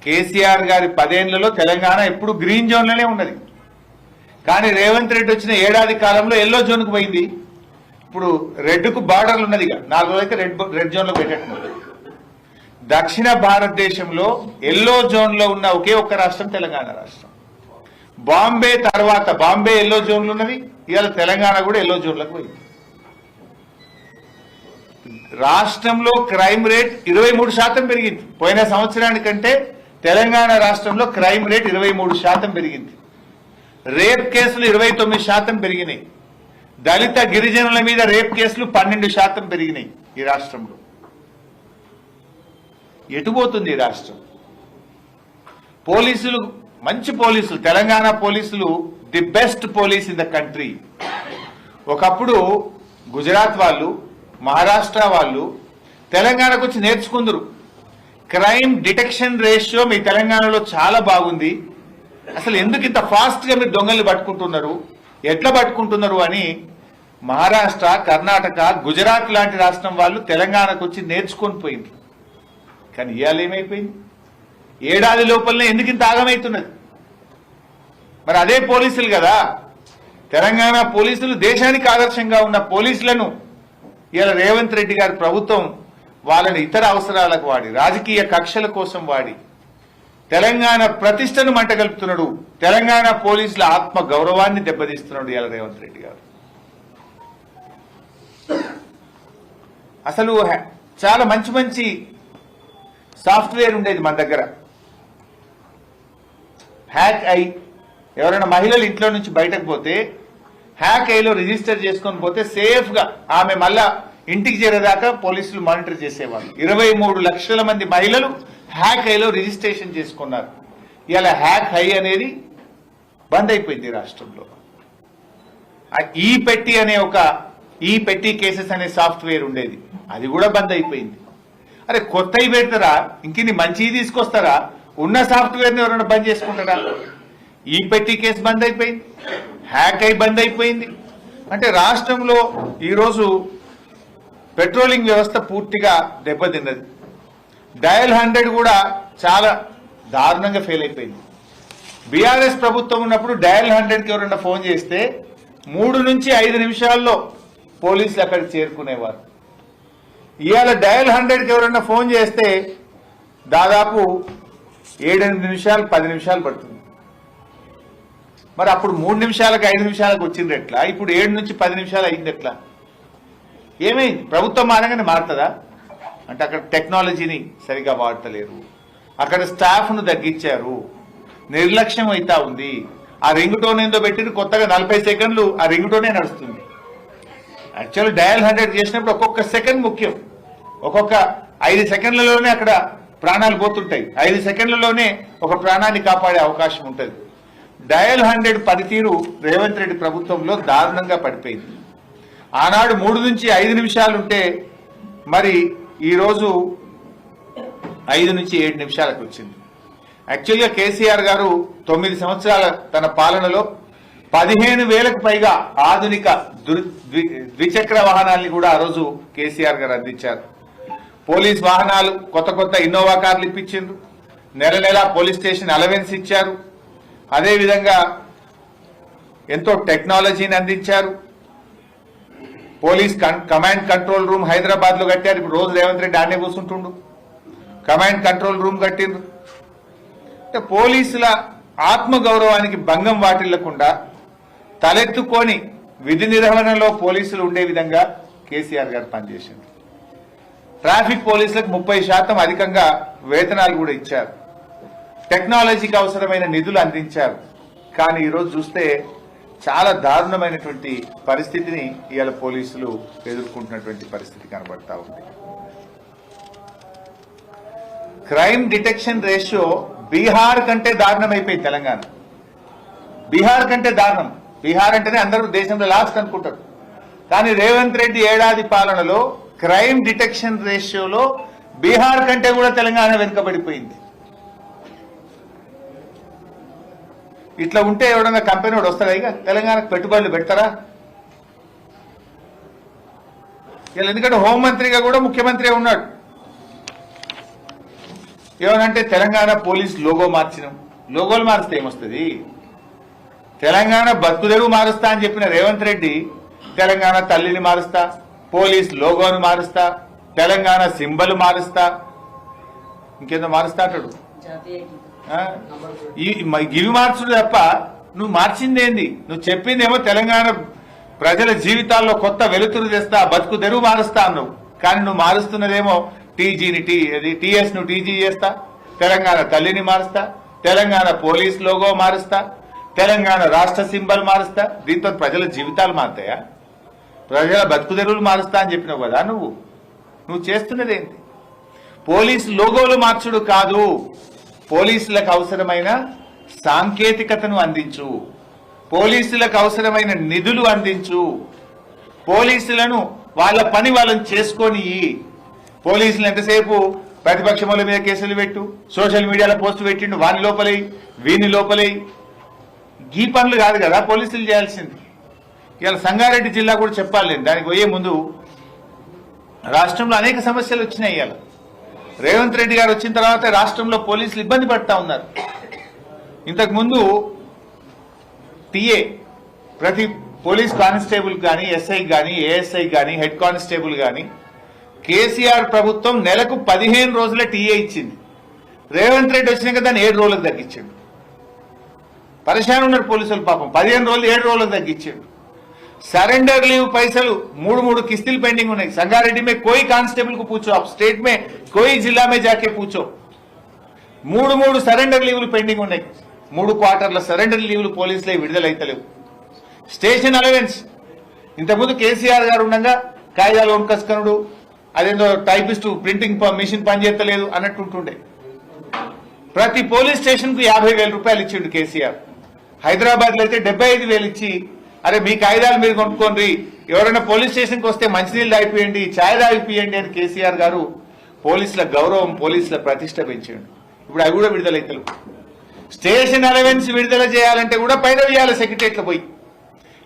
KCR గారి 10 ఏళ్లలో తెలంగాణ ఎప్పుడు గ్రీన్ జోన్లోనే ఉన్నది. కానీ రేవంత్ రెడ్డి వచ్చిన ఏడాది కాలంలో ఎల్లో జోన్కు పోయింది. ఇప్పుడు రెడ్కు బార్డర్లు ఉన్నది. 4 రోజులైతే రెడ్ జోన్లో పెట్టేట్టున్నది. దక్షిణ భారతదేశంలో ఎల్లో జోన్లో ఉన్న ఒకే ఒక్క రాష్ట్రం తెలంగాణ రాష్ట్రం. బాంబే తర్వాత, బాంబే ఎల్లో జోన్లు ఉన్నది, ఇవాళ తెలంగాణ కూడా ఎల్లో జోన్లకు పోయింది. రాష్ట్రంలో క్రైమ్ రేట్ 23% పెరిగింది. పోయిన సంవత్సరానికంటే తెలంగాణ రాష్ట్రంలో క్రైమ్ రేట్ 23% పెరిగింది. రేప్ కేసులు 29% పెరిగినాయి. దళిత గిరిజనుల మీద రేప్ కేసులు 12% పెరిగినాయి ఈ రాష్ట్రంలో. ఎటుపోతుంది ఈ రాష్ట్రం? పోలీసులు మంచి పోలీసులు, తెలంగాణ పోలీసులు the best police in the country. ఒకప్పుడు గుజరాత్ వాళ్ళు, మహారాష్ట్ర వాళ్ళు తెలంగాణకు వచ్చి నేర్చుకుందరు. క్రైమ్ డిటెక్షన్ రేషియో మీ తెలంగాణలో చాలా బాగుంది, అసలు ఎందుకు ఇంత ఫాస్ట్గా మీరు దొంగల్ని పట్టుకుంటున్నారు, ఎట్లా పట్టుకుంటున్నారు అని మహారాష్ట్ర, కర్ణాటక, గుజరాత్ లాంటి రాష్ట్రం వాళ్ళు తెలంగాణకు వచ్చి నేర్చుకొని పోయింది. కానీ ఇవాళ ఏమైపోయింది? ఏడాది లోపలనే ఎందుకు ఇంత ఆగమవుతున్నది? మరి అదే పోలీసులు కదా, తెలంగాణ పోలీసులు దేశానికి ఆదర్శంగా ఉన్న పోలీసులను ఇవాళ రేవంత్ రెడ్డి గారి ప్రభుత్వం వాళ్ళని ఇతర అవసరాలకు వాడి, రాజకీయ కక్షల కోసం వాడి తెలంగాణ ప్రతిష్టను మంటగలుపుతున్నాడు. తెలంగాణ పోలీసుల ఆత్మ గౌరవాన్ని దెబ్బతీస్తున్నాడు ఇవాళ రేవంత్ రెడ్డి గారు. అసలు చాలా మంచి మంచి సాఫ్ట్వేర్ ఉండేది మన దగ్గర. హ్యాక్ ఐ, ఎవరైనా మహిళలు ఇంట్లో నుంచి బయటకు పోతే హ్యాక్ ఐలో రిజిస్టర్ చేసుకొని పోతే సేఫ్ గా ఆమె మళ్ళా ఇంటికి చేరేదాకా పోలీసులు మానిటర్ చేసేవాళ్ళు. 23 లక్షల మంది మహిళలు హ్యాక్ ఐలో రిజిస్ట్రేషన్ చేసుకున్నారు. ఇలా హ్యాక్ ఐ అనేది బంద్ అయిపోయింది రాష్ట్రంలో. ఈ పెట్టి అనే ఈ పెట్టి కేసెస్ అనే సాఫ్ట్వేర్ ఉండేది, అది కూడా బంద్ అయిపోయింది. అరే కొత్తవి పెడతారా, ఇంకిన్ని మంచివి తీసుకొస్తారా? ఉన్న సాఫ్ట్వేర్ని ఎవరైనా బంద్ చేసుకుంటారా? ఈ పెట్టి కేసు బంద్ అయిపోయింది, హ్యాక్ అయి బంద్ అయిపోయింది. అంటే రాష్ట్రంలో ఈరోజు పెట్రోలింగ్ వ్యవస్థ పూర్తిగా దెబ్బతిన్నది. డయల్ 100 కూడా చాలా దారుణంగా ఫెయిల్ అయిపోయింది. బీఆర్ఎస్ ప్రభుత్వం ఉన్నప్పుడు డయల్ 100కి ఎవరైనా ఫోన్ చేస్తే 3 నుంచి 5 నిమిషాల్లో పోలీసులు అక్కడికి చేరుకునేవారు. ఇవాళ డయల్ 100కి ఎవరైనా ఫోన్ చేస్తే దాదాపు 7-8 నిమిషాలు, 10 నిమిషాలు పడుతుంది. మరి అప్పుడు 3 నిమిషాలకు 5 నిమిషాలకు వచ్చింది ఎట్లా? ఇప్పుడు 7 నుంచి 10 నిమిషాలు అయింది ఎట్లా? ఏమైంది? ప్రభుత్వం మారగానే మారుతుందా? అంటే అక్కడ టెక్నాలజీని సరిగా వాడతలేరు, అక్కడ స్టాఫ్ను తగ్గించారు, నిర్లక్ష్యం అవుతా ఉంది. ఆ రింగ్ టోన్ ఏందో పెట్టిన కొత్తగా 40 సెకండ్లు ఆ రింగ్ టోనే నడుస్తుంది. యాక్చువల్ డయల్ 100 చేసినప్పుడు ఒక్కొక్క సెకండ్ ముఖ్యం. ఒక్కొక్క 5 సెకండ్లలోనే అక్కడ ప్రాణాలు పోతుంటాయి. 5 సెకండ్లలోనే ఒక ప్రాణాన్ని కాపాడే అవకాశం ఉంటుంది. డయల్ 100 పనితీరు రేవంత్ రెడ్డి ప్రభుత్వంలో దారుణంగా పడిపోయింది. ఆనాడు 3 నుంచి 5 నిమిషాలు ఉంటే మరి ఈరోజు 5 నుంచి 7 నిమిషాలకు వచ్చింది. యాక్చువల్గా కేసీఆర్ గారు 9 సంవత్సరాల తన పాలనలో 15,000కు పైగా ఆధునిక ద్విచక్ర వాహనాల్ని కూడా ఆ రోజు కేసీఆర్ గారు అందించారు. పోలీస్ వాహనాలు కొత్త ఇన్నోవా కార్లు ఇప్పించారు. నెల పోలీస్ స్టేషన్ అలవెన్స్ ఇచ్చారు. అదేవిధంగా ఎంతో టెక్నాలజీని అందించారు. Police command control room Hyderabad లో కట్టారు. ఇప్పుడు రోజు రేవంత్ రెడ్డి ఆడనే కూర్చుంటుండు. కమాండ్ కంట్రోల్ రూమ్ కట్టిండ్రు. అంటే పోలీసుల ఆత్మగౌరవానికి భంగం వాటిల్లకుండా తలెత్తుకొని విధి నిర్వహణలో పోలీసులు ఉండే విధంగా కేసీఆర్ గారు పనిచేసింది. ట్రాఫిక్ పోలీసులకు 30% అధికంగా వేతనాలు కూడా ఇచ్చారు. టెక్నాలజీకి అవసరమైన నిధులు అందించారు. కానీ ఈరోజు చూస్తే చాలా దారుణమైనటువంటి పరిస్థితిని ఇవాళ పోలీసులు ఎదుర్కొంటున్నటువంటి పరిస్థితి కనబడతా ఉంది. క్రైమ్ డిటెక్షన్ రేషియో బీహార్ కంటే దారుణమైపోయింది తెలంగాణ. బీహార్ కంటే దారుణం. బీహార్ అంటేనే అందరూ దేశంలో లాస్ట్ అనుకుంటారు. కానీ రేవంత్ రెడ్డి ఏడాది పాలనలో క్రైమ్ డిటెక్షన్ రేషియోలో బీహార్ కంటే కూడా తెలంగాణ వెనుకబడిపోయింది. ఇట్లా ఉంటే ఎవడన్నా కంపెనీ వాడు వస్తాడా? ఇక తెలంగాణకు పెట్టుబడులు పెడతారా? ఇలా ఎందుకంటే హోంమంత్రిగా కూడా ముఖ్యమంత్రి ఉన్నాడు. ఏమనంటే తెలంగాణ పోలీస్ లోగో మార్చినాం. లోగోలు మారిస్తే ఏమొస్తుంది? తెలంగాణ బతుకుదెరువు మారుస్తా అని చెప్పిన రేవంత్ రెడ్డి తెలంగాణ తల్లిని మారుస్తా, పోలీస్ లోగోను మారుస్తా, తెలంగాణ సింబల్ మారుస్తా, ఇంకేందో మారుస్తా అంటాడు. ఇవి మార్చుడు తప్ప నువ్వు మార్చిందేంది? నువ్వు చెప్పిందేమో తెలంగాణ ప్రజల జీవితాల్లో కొత్త వెలుతురు తెస్తా, బతుకు తెరువు మారుస్తా అన్నావు. కానీ నువ్వు మారుస్తున్నదేమో టీజీని టీఎస్ ను టీజీ చేస్తా, తెలంగాణ తల్లిని మారుస్తా, తెలంగాణ పోలీస్ లోగో మారుస్తా, తెలంగాణ రాష్ట్ర సింబల్ మారుస్తా. దీంతో ప్రజల జీవితాలు మారుతాయా? ప్రజల బతుకు తెరువులు మారుస్తా అని చెప్పినావు కదా నువ్వు చేస్తున్నదేంటి? పోలీసు లోగోలు మార్చుడు కాదు, పోలీసులకు అవసరమైన సాంకేతికతను అందించు, పోలీసులకు అవసరమైన నిధులు అందించు, పోలీసులను వాళ్ళ పని వాళ్ళని చేసుకొని పోలీసులు ఎంతసేపు ప్రతిపక్షముల మీద కేసులు పెట్టు, సోషల్ మీడియాలో పోస్ట్ పెట్టిండు, వాని లోపలై వీని లోపలై ఈ పనులు కాదు కదా పోలీసులు చేయాల్సింది. ఇవాళ సంగారెడ్డి జిల్లా కూడా చెప్పాలి. నేను దానికి పోయే ముందు రాష్ట్రంలో అనేక సమస్యలు వచ్చినాయి. ఇవాళ రేవంత్ రెడ్డి గారు వచ్చిన తర్వాత రాష్ట్రంలో పోలీసులు ఇబ్బంది పడతా ఉన్నారు. ఇంతకుముందు టీఏ ప్రతి పోలీస్ కానిస్టేబుల్ కానీ, ఎస్ఐ కానీ, ఏఎస్ఐ కానీ, హెడ్ కానిస్టేబుల్ కానీ కేసీఆర్ ప్రభుత్వం నెలకు 15 రోజుల టీఏ ఇచ్చింది. రేవంత్ రెడ్డి వచ్చినాక దాన్ని 7 రోజులకు తగ్గించాడు. పరిశాన్ ఉన్నారు పోలీసులు పాపం. 15 రోజులు 7 రోజులకు తగ్గించాడు. सरेंडर लीव पैसలు 3 किस्तिल पेंडिंग ఉన్నాయి. संगारेड्डी में कोई कांस्टेबल को पूछो, आप स्टेट में कोई जिला में जाके पूछो, 3 सरेंडर लीवल पेंडिंग ఉన్నాయి. 3 क्वार्टर्ల सरेंडर लीवल పోలీసులే విడుదలైతలేవు. స్టేషన్ అలవెన్స్ ఇంతకుముందు కేసీఆర్ గారు ఉండగా కాయిదాలు వంకస్కనుడు, అదేందో టైపిస్ట్ ప్రింటింగ్ మిషన్ పనిచేయలేదు అన్నట్టుంటుండే. ప్రతి పోలీస్ స్టేషన్ కు 50,000 రూపాయలు ఇచ్చిండు కేసీఆర్. హైదరాబాద్ లో అయితే 75,000 ఇచ్చి అరే మీ కాయిదాలు మీరు కొనుక్కోండి, ఎవరైనా పోలీస్ స్టేషన్ కి వస్తే మంచినీళ్ళు తాగిపోయండి, ఛాయ్ తాగిపోయండి అని కేసీఆర్ గారు పోలీసుల గౌరవం, పోలీసుల ప్రతిష్ట పెంచాడు. ఇప్పుడు అవి కూడా విడుదలైతలు. స్టేషన్ అలవెన్స్ విడుదల చేయాలంటే కూడా పైరవి చేయాలి సెక్రటరియట్ లో పోయి.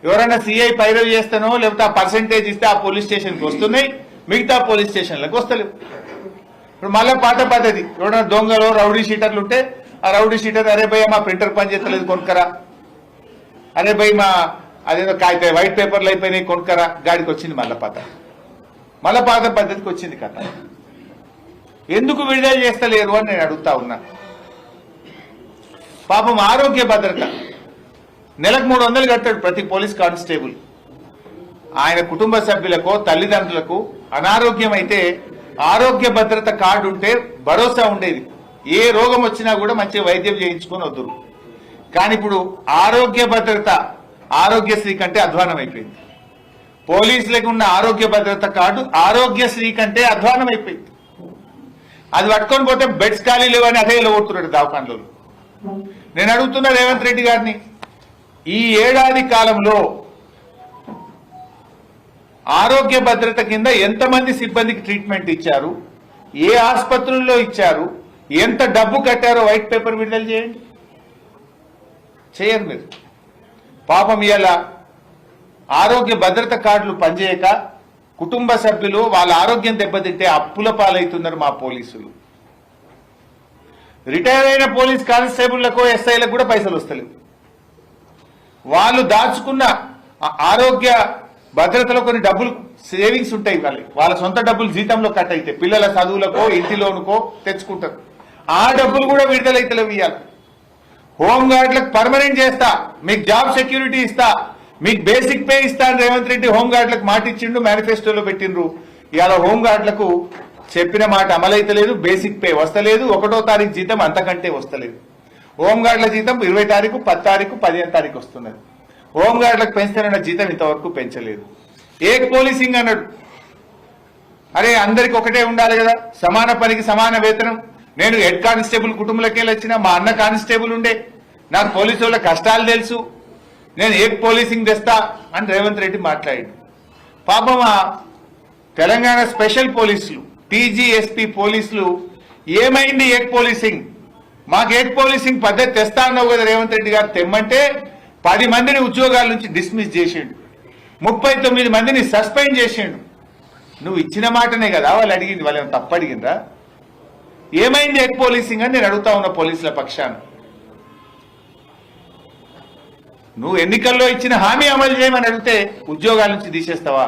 ఎవరైనా సిఐ పైరవి చేస్తానో లేకపోతే ఆ పర్సెంటేజ్ ఇస్తే ఆ పోలీస్ స్టేషన్కి వస్తున్నాయి, మిగతా పోలీస్ స్టేషన్లకు వస్తలేవు. ఇప్పుడు మళ్ళీ పాత పద్ధతి, ఎవరైనా దొంగలు రౌడీ షీటర్లు ఉంటే ఆ రౌడీ షీటర్ అరే భయ్య మా ప్రింటర్ పని చేస్తలేదు కొనుక్కరా, అరే భయ్ మా అదేదో కాగిత వైట్ పేపర్లు అయిపోయినాయి కొనుక్కరా, గాడికి వచ్చింది మళ్ళా పాత పద్ధతికి వచ్చింది కథ. ఎందుకు విడుదల చేస్తలేరు అని నేను అడుగుతా ఉన్నా. పాపం ఆరోగ్య భద్రత నెలకు 300 కట్టాడు ప్రతి పోలీస్ కానిస్టేబుల్. ఆయన కుటుంబ సభ్యులకు తల్లిదండ్రులకు అనారోగ్యం అయితే ఆరోగ్య భద్రత కార్డు ఉంటే భరోసా ఉండేది, ఏ రోగం వచ్చినా కూడా మంచి వైద్యం చేయించుకొని వద్దురు. కానీ ఇప్పుడు ఆరోగ్య భద్రత ఆరోగ్యశ్రీ కంటే అధ్వానం అయిపోయింది. పోలీసులకు ఉన్న ఆరోగ్య భద్రత కార్డు ఆరోగ్యశ్రీ కంటే అధ్వానం అయిపోయింది. అది పట్టుకొని పోతే బెడ్స్ ఖాళీ లేవని అదే కొడుతున్నాడు దవాఖానలో. నేను అడుగుతున్నా రేవంత్ రెడ్డి గారిని, ఈ ఏడాది కాలంలో ఆరోగ్య భద్రత కింద ఎంతమంది సిబ్బందికి ట్రీట్మెంట్ ఇచ్చారు, ఏ ఆసుపత్రుల్లో ఇచ్చారు, ఎంత డబ్బు కట్టారో వైట్ పేపర్ విడుదల చేయండి. చేయరు మీరు. పాపం ఇలా ఆరోగ్య భద్రత కార్డులు పనిచేయక కుటుంబ సభ్యులు వాళ్ళ ఆరోగ్యం దెబ్బతింటే అప్పుల పాలవుతున్నారు మా పోలీసులు. రిటైర్ అయిన పోలీస్ కానిస్టేబుళ్లకు ఎస్ఐలకు కూడా పైసలు వస్తలేవు. వాళ్ళు దాచుకున్న ఆరోగ్య భద్రతలో కొన్ని డబ్బులు సేవింగ్స్ ఉంటాయి, వాళ్ళ సొంత డబ్బులు జీతంలో కట్ అయితే పిల్లల చదువులకో ఇంటి లోనుకో తెచ్చుకుంటారు. ఆ డబ్బులు కూడా విడుదలైతలేవు. ఇవ్వాలి హోంగార్డులకు పర్మనెంట్ చేస్తా, మీకు జాబ్ సెక్యూరిటీ ఇస్తా, మీకు బేసిక్ పే ఇస్తా అని రేవంత్ రెడ్డి హోంగార్డులకు మాట ఇచ్చిండు, మేనిఫెస్టోలో పెట్టిండ్రు. ఇవాళ హోంగార్డులకు చెప్పిన మాట అమలైతలేదు, బేసిక్ పే వస్తలేదు, 1వ తారీఖు జీతం అంతకంటే వస్తలేదు. హోంగార్డుల జీతం 20 తారీఖు, 10 తారీఖు, 15 తారీఖు వస్తున్నది. హోంగార్డులకు పెంచుతున్న జీతం ఇంతవరకు పెంచలేదు. ఏక్ పోలీసింగ్ అన్నాడు. అరే అందరికి ఒకటే ఉండాలి కదా, సమాన పనికి సమాన వేతనం. నేను హెడ్ కానిస్టేబుల్ కుటుంబంలోకి వచ్చిన, మా అన్న కానిస్టేబుల్ ఉండే, నాకు పోలీసు వాళ్ళ కష్టాలు తెలుసు, నేను ఏక్ పోలీసింగ్ తెస్తా అని రేవంత్ రెడ్డి మాట్లాడాడు. పాపం తెలంగాణ స్పెషల్ పోలీసులు టీజీఎస్పీ పోలీసులు ఏమైంది ఏక్ పోలీసింగ్, మాకు ఏక్ పోలీసింగ్ పద్ధతి తెస్తా అన్నావు కదా రేవంత్ రెడ్డి గారు, తెమ్మంటే 10 మందిని ఉద్యోగాల నుంచి డిస్మిస్ చేసిండు, 39 మందిని సస్పెండ్ చేసిండు. నువ్వు ఇచ్చిన మాటనే కదా వాళ్ళు అడిగింది, వాళ్ళు ఏమైనా తప్పు అడిగిందా? ఏమైంది ఏక్ పోలీసింగ్ అని నేను అడుగుతా ఉన్న పోలీసుల పక్షాన. నువ్వు ఎన్నికల్లో ఇచ్చిన హామీ అమలు చేయమని అడిగితే ఉద్యోగాల నుంచి తీసేస్తావా?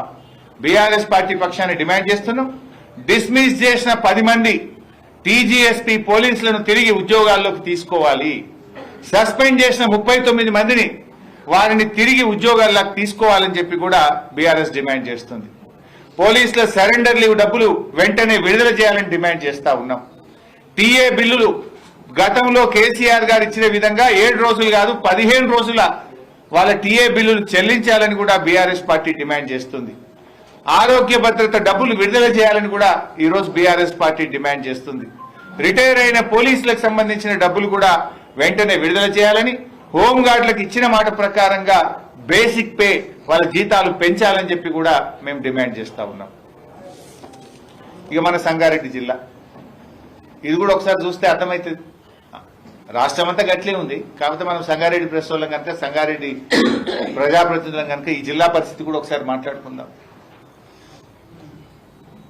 బీఆర్ఎస్ పార్టీ పక్షాన్ని డిమాండ్ చేస్తున్నాం. డిస్మిస్ చేసిన 10 మంది టీజీఎస్పీ పోలీసులను తిరిగి ఉద్యోగాల్లోకి తీసుకోవాలి. సస్పెండ్ చేసిన 39 మందిని వారిని తిరిగి ఉద్యోగాల్లోకి తీసుకోవాలని చెప్పి కూడా బీఆర్ఎస్ డిమాండ్ చేస్తుంది. పోలీసుల సరెండర్ లీవ్ డబ్బులు వెంటనే విడుదల చేయాలని డిమాండ్ చేస్తా ఉన్నాం. టీఏ బిల్లులు గతంలో కేసీఆర్ గారు ఇచ్చిన విధంగా 7 రోజులు కాదు 15 రోజుల వాళ్ళ టీఏ బిల్లులు చెల్లించాలని కూడా బీఆర్ఎస్ పార్టీ డిమాండ్ చేస్తుంది. ఆరోగ్య భద్రత డబ్బులు విడుదల చేయాలని కూడా ఈరోజు బీఆర్ఎస్ పార్టీ డిమాండ్ చేస్తుంది. రిటైర్ అయిన పోలీసులకు సంబంధించిన డబ్బులు కూడా వెంటనే విడుదల చేయాలని, హోంగార్డులకు ఇచ్చిన మాట ప్రకారంగా బేసిక్ పే వాళ్ళ జీతాలు పెంచాలని చెప్పి కూడా మేము డిమాండ్ చేస్తా ఉన్నాం. ఇక మన సంగారెడ్డి జిల్లా, ఇది కూడా ఒకసారి చూస్తే అర్థమవుతుంది. రాష్ట్రం అంతా గట్లే ఉంది, కాకపోతే మనం సంగారెడ్డి ప్రెస్ వాళ్ళం కనుక, సంగారెడ్డి ప్రజాప్రతినిధులం కనుక ఈ జిల్లా పరిస్థితి కూడా ఒకసారి మాట్లాడుకుందాం.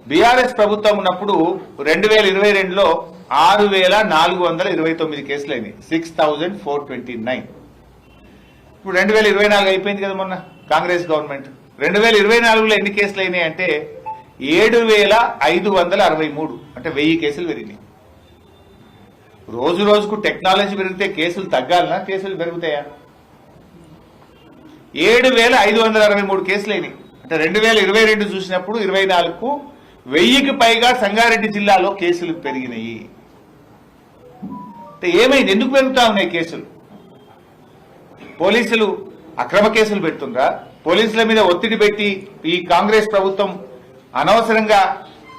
బీఆర్ఎస్ ప్రభుత్వం ఉన్నప్పుడు 2022లో 6,429 కేసులు అయినాయి, 6,429. ఇప్పుడు 2024 అయిపోయింది కదా, మొన్న కాంగ్రెస్ గవర్నమెంట్. 2024లో ఎన్ని కేసులు అయినాయి అంటే 7,563, అంటే 1000 కేసులు పెరిగినాయి. రోజు రోజుకు టెక్నాలజీ పెరిగితే కేసులు తగ్గాలనా, కేసులు పెరుగుతాయా? 7,563 కేసులు అయినాయి. అంటే 2022 చూసినప్పుడు 24కు 1000కి పైగా సంగారెడ్డి జిల్లాలో కేసులు పెరిగినాయి. అంటే ఏమైంది, ఎందుకు పెరుగుతా ఉన్నాయి కేసులు? పోలీసులు అక్రమ కేసులు పెడుతుండ్రా? పోలీసుల మీద ఒత్తిడి పెట్టి ఈ కాంగ్రెస్ ప్రభుత్వం అనవసరంగా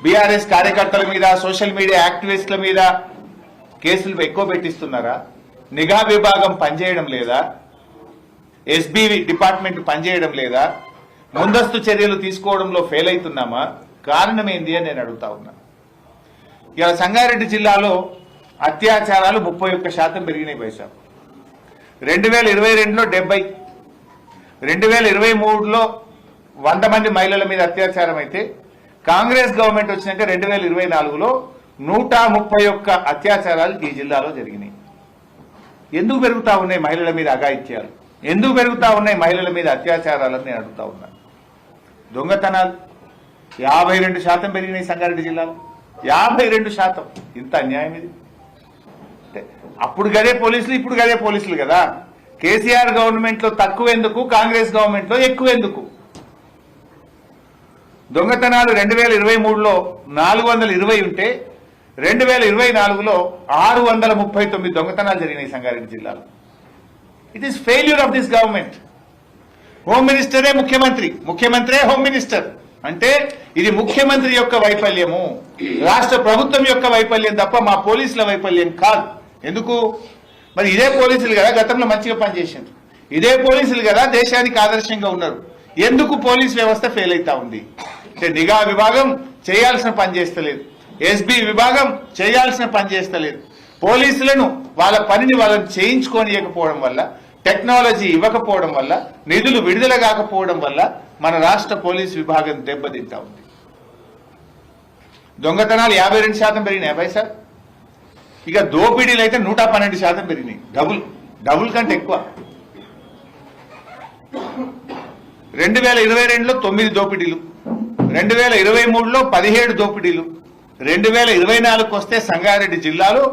బీఆర్ఎస్ కార్యకర్తల మీద, సోషల్ మీడియా యాక్టివిస్టుల మీద కేసులు ఎక్కువ పెట్టిస్తున్నారా? నిఘా విభాగం పనిచేయడం లేదా? ఎస్బీ డిపార్ట్మెంట్ పనిచేయడం లేదా? ముందస్తు చర్యలు తీసుకోవడంలో ఫెయిల్ అవుతున్నామా? కారణం ఏంది అని నేను అడుగుతా ఉన్నా. ఇలా సంగారెడ్డి జిల్లాలో అత్యాచారాలు 31% పెరిగినాయి పైసా. 2022లో 70, 2023లో 100 మంది మహిళల మీద అత్యాచారం అయితే, కాంగ్రెస్ గవర్నమెంట్ వచ్చినాక 2024లో 131 అత్యాచారాలు ఈ జిల్లాలో జరిగినాయి. ఎందుకు పెరుగుతా ఉన్నాయి మహిళల మీద అఘాయిత్యాలు? ఎందుకు పెరుగుతా ఉన్నాయి మహిళల మీద అత్యాచారాలని నేను అడుగుతా ఉన్నా. దొంగతనాలు 52% పెరిగినాయి సంగారెడ్డి జిల్లాలో, 52%. ఇంత అన్యాయం ఇది. అప్పుడు గదే పోలీసులు, ఇప్పుడు గదే పోలీసులు కదా. కేసీఆర్ గవర్నమెంట్ లో తక్కువ ఎందుకు, కాంగ్రెస్ గవర్నమెంట్ లో ఎక్కువ ఎందుకు? దొంగతనాలు 2023లో 420 ఉంటే 2024లో 639 దొంగతనాలు జరిగినాయి సంగారెడ్డి జిల్లాలో. It is failure of this government. Home మినిస్టరే ముఖ్యమంత్రి, ముఖ్యమంత్రే హోమ్ మినిస్టర్ అంటే ఇది ముఖ్యమంత్రి యొక్క వైఫల్యము, రాష్ట్ర ప్రభుత్వం యొక్క వైఫల్యం తప్ప మా పోలీసుల వైఫల్యం కాదు. ఎందుకు? మరి ఇదే పోలీసులు కదా గతంలో మంచిగా పనిచేసింది, ఇదే పోలీసులు కదా దేశానికి ఆదర్శంగా ఉన్నారు. ఎందుకు పోలీస్ వ్యవస్థ ఫెయిల్ అవుతా ఉంది? అంటే నిఘా విభాగం చేయాల్సిన పని చేస్తలేదు, ఎస్బీ విభాగం చేయాల్సిన పని చేస్తలేదు. పోలీసులను వాళ్ళ పనిని వాళ్ళని చేయించుకోనియకపోవడం వల్ల, టెక్నాలజీ ఇవ్వకపోవడం వల్ల, నిధులు విడుదల కాకపోవడం వల్ల మన రాష్ట్ర పోలీస్ విభాగం దెబ్బతింటా ఉంది. దొంగతనాలు 52% పెరిగినాయి పైసా. ఇక దోపిడీలు అయితే 112% పెరిగినాయి, డబుల్ కంటే ఎక్కువ. 2022లో 9 దోపిడీలు, 2023లో 17 దోపిడీలు, 2024కు వస్తే సంగారెడ్డి జిల్లాలో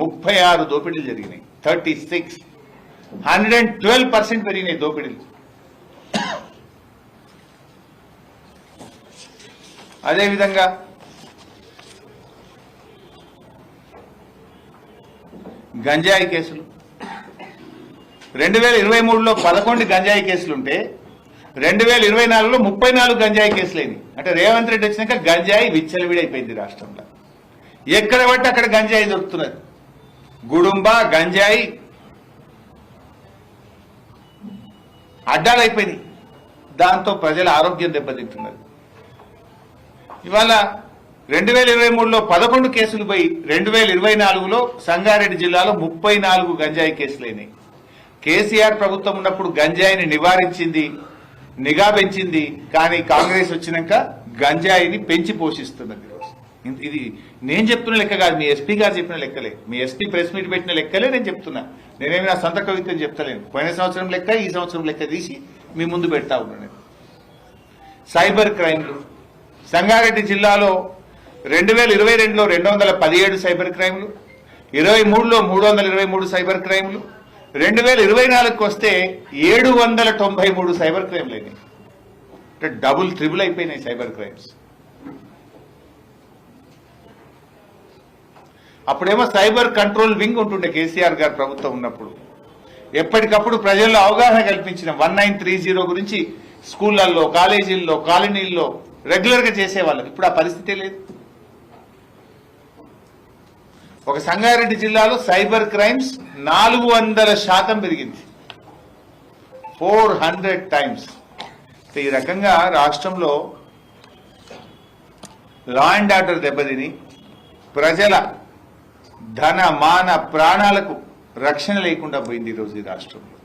36 దోపిడీలు జరిగినాయి. 36, 112% పెరిగినాయి దోపిడీలు. అదేవిధంగా గంజాయి కేసులు 2023లో 11 గంజాయి కేసులుంటే 2024లో 34 గంజాయి కేసులు అయినాయి. అంటే రేవంత్ రెడ్డి వచ్చినాక గంజాయి విచ్చలవిడైపోయింది రాష్ట్రంలో. ఎక్కడ పట్టి అక్కడ గంజాయి దొరుకుతున్నది. గుడుంబ గంజాయి అడ్డాలైపోయినాయి. దాంతో ప్రజల ఆరోగ్యం దెబ్బతింటున్నది. ఇవాళ 2023లో 11 కేసులు పోయి 2024లో సంగారెడ్డి జిల్లాలో 34 గంజాయి కేసులు అయినాయి. కేసీఆర్ ప్రభుత్వం ఉన్నప్పుడు గంజాయిని నివారించింది, నిఘా పెంచింది. కానీ కాంగ్రెస్ వచ్చినాక గంజాయిని పెంచి పోషిస్తున్నది. ఇది నేను చెప్తున్న లెక్క కాదు, మీ ఎస్పీ గారు చెప్పిన లెక్కలే, మీ ఎస్పీ ప్రెస్ మీట్ పెట్టిన లెక్కలే నేను చెప్తున్నా. నేనేమి నా సొంత కవిత్వం చెప్తలేను. పోయిన సంవత్సరం లెక్క, ఈ సంవత్సరం లెక్క తీసి మీ ముందు పెడతా ఉన్నాను. సైబర్ క్రైమ్లు సంగారెడ్డి జిల్లాలో 2022లో 217 సైబర్ క్రైమ్లు, 23లో 323 సైబర్ క్రైమ్లు, 2024కు వస్తే 793 సైబర్ క్రైమ్లు అయినాయి. అంటే డబుల్ ట్రిబుల్ అయిపోయినాయి సైబర్ క్రైమ్స్. అప్పుడేమో సైబర్ కంట్రోల్ వింగ్ ఉంటుండే కేసీఆర్ గారు ప్రభుత్వం ఉన్నప్పుడు. ఎప్పటికప్పుడు ప్రజల్లో అవగాహన కల్పించిన 1930 గురించి స్కూళ్లలో, కాలేజీల్లో, కాలనీల్లో రెగ్యులర్గా చేసేవాళ్ళం. ఇప్పుడు ఆ పరిస్థితే లేదు. ఒక సంగారెడ్డి జిల్లాలో సైబర్ క్రైమ్స్ 400% పెరిగింది, 400 times. ఈ రకంగా రాష్ట్రంలో లా అండ్ ఆర్డర్ దెబ్బతిని ప్రజల ధన మాన ప్రాణాలకు రక్షణ లేకుండా పోయింది ఈరోజు ఈ రాష్ట్రంలో.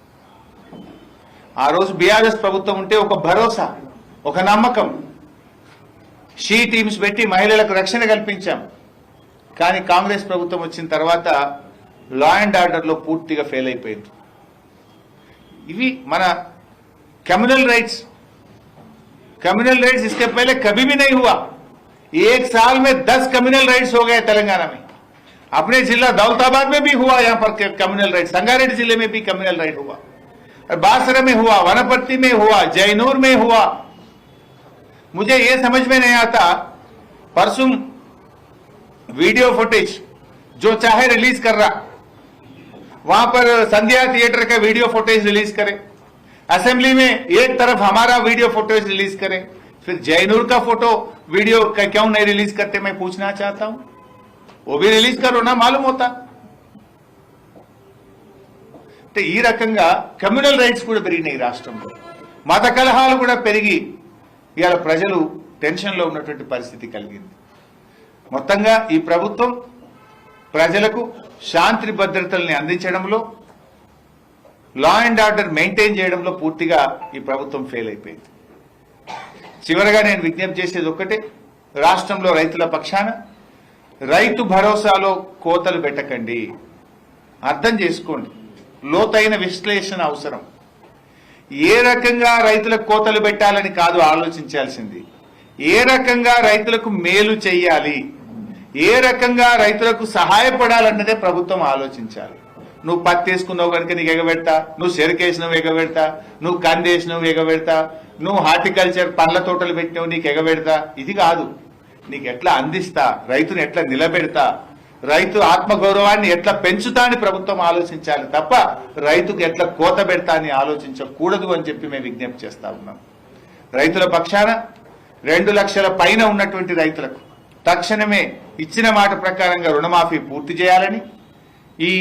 ఆ రోజు బీఆర్ఎస్ ప్రభుత్వం ఉంటే ఒక భరోసా, ఒక నమ్మకం, షీ టీమ్స్ పెట్టి మహిళలకు రక్షణ కల్పించాం. కానీ కాంగ్రెస్ ప్రభుత్వం వచ్చిన తర్వాత లా అండ్ ఆర్డర్లో పూర్తిగా ఫెయిల్ అయిపోయింది. ఇవి మన कम्युनल राइट्स इसके पहले कभी भी नहीं हुआ. 1 साल में 10 कम्युनल राइट्स हो गए तेलंगाना में. अपने जिला दौलताबाद में भी हुआ, यहाँ पर कम्युनल राइट, संगारेड्डी जिले में भी कम्युनल राइट हुआ, बासरा में हुआ, वनपर्ती में हुआ, जयनूर में हुआ. मुझे ये समझ में नहीं आता, परसों वीडियो फुटेज जो चाहे रिलीज कर रहा, वहां पर संध्या थिएटर का वीडियो फुटेज रिलीज करे, असेंबली में एक तरफ हमारा वीडियो फुटेज रिलीज करे, फिर जयनूर का फोटो वीडियो का क्यों नहीं रिलीज करते, मैं पूछना चाहता हूं. वो भी रिलीज करो ना, मालूम होता. तो ఈ రకంగా కమ్యూనల్ రైట్స్ కూడా పెరిగినాయి రాష్ట్రంలో, మత కలహాలు కూడా పెరిగి ఇవాళ ప్రజలు టెన్షన్లో ఉన్నటువంటి పరిస్థితి కలిగింది. మొత్తంగా ఈ ప్రభుత్వం ప్రజలకు శాంతి భద్రతల్ని అందించడంలో, లా అండ్ ఆర్డర్ మెయింటైన్ చేయడంలో పూర్తిగా ఈ ప్రభుత్వం ఫెయిల్ అయిపోయింది. చివరగా నేను విజ్ఞప్తి చేసేది ఒక్కటే, రాష్ట్రంలో రైతుల పక్షాన రైతు భరోసాలో కోతలు పెట్టకండి. అర్థం చేసుకోండి, లోతైన విశ్లేషణ అవసరం. ఏ రకంగా రైతులకు కోతలు పెట్టాలని కాదు ఆలోచించాల్సింది, ఏ రకంగా రైతులకు మేలు చేయాలి, ఏ రకంగా రైతులకు సహాయపడాలన్నదే ప్రభుత్వం ఆలోచించాలి. నువ్వు పత్తి వేసుకున్నావు కనుక నీకు ఎగబెడతా, నువ్వు చెరుకేసినావు ఎగబెడతా, నువ్వు కందేసినావు ఎగబెడతా, నువ్వు హార్టికల్చర్ పండ్ల తోటలు పెట్టినావు నీకు ఎగబెడతా, ఇది కాదు. నీకు ఎట్లా అందిస్తా, రైతుని ఎట్లా నిలబెడతా, రైతు ఆత్మగౌరవాన్ని ఎట్లా పెంచుతా అని ప్రభుత్వం ఆలోచించాలి తప్ప రైతుకు ఎట్లా కోత పెడతా అని ఆలోచించకూడదు అని చెప్పి మేము విజ్ఞప్తి చేస్తా ఉన్నాం. రైతుల పక్షాన 2 లక్షల పైన ఉన్నటువంటి రైతులకు తక్షణమే ఇచ్చిన మాట ప్రకారంగా రుణమాఫీ పూర్తి చేయాలని, ఈ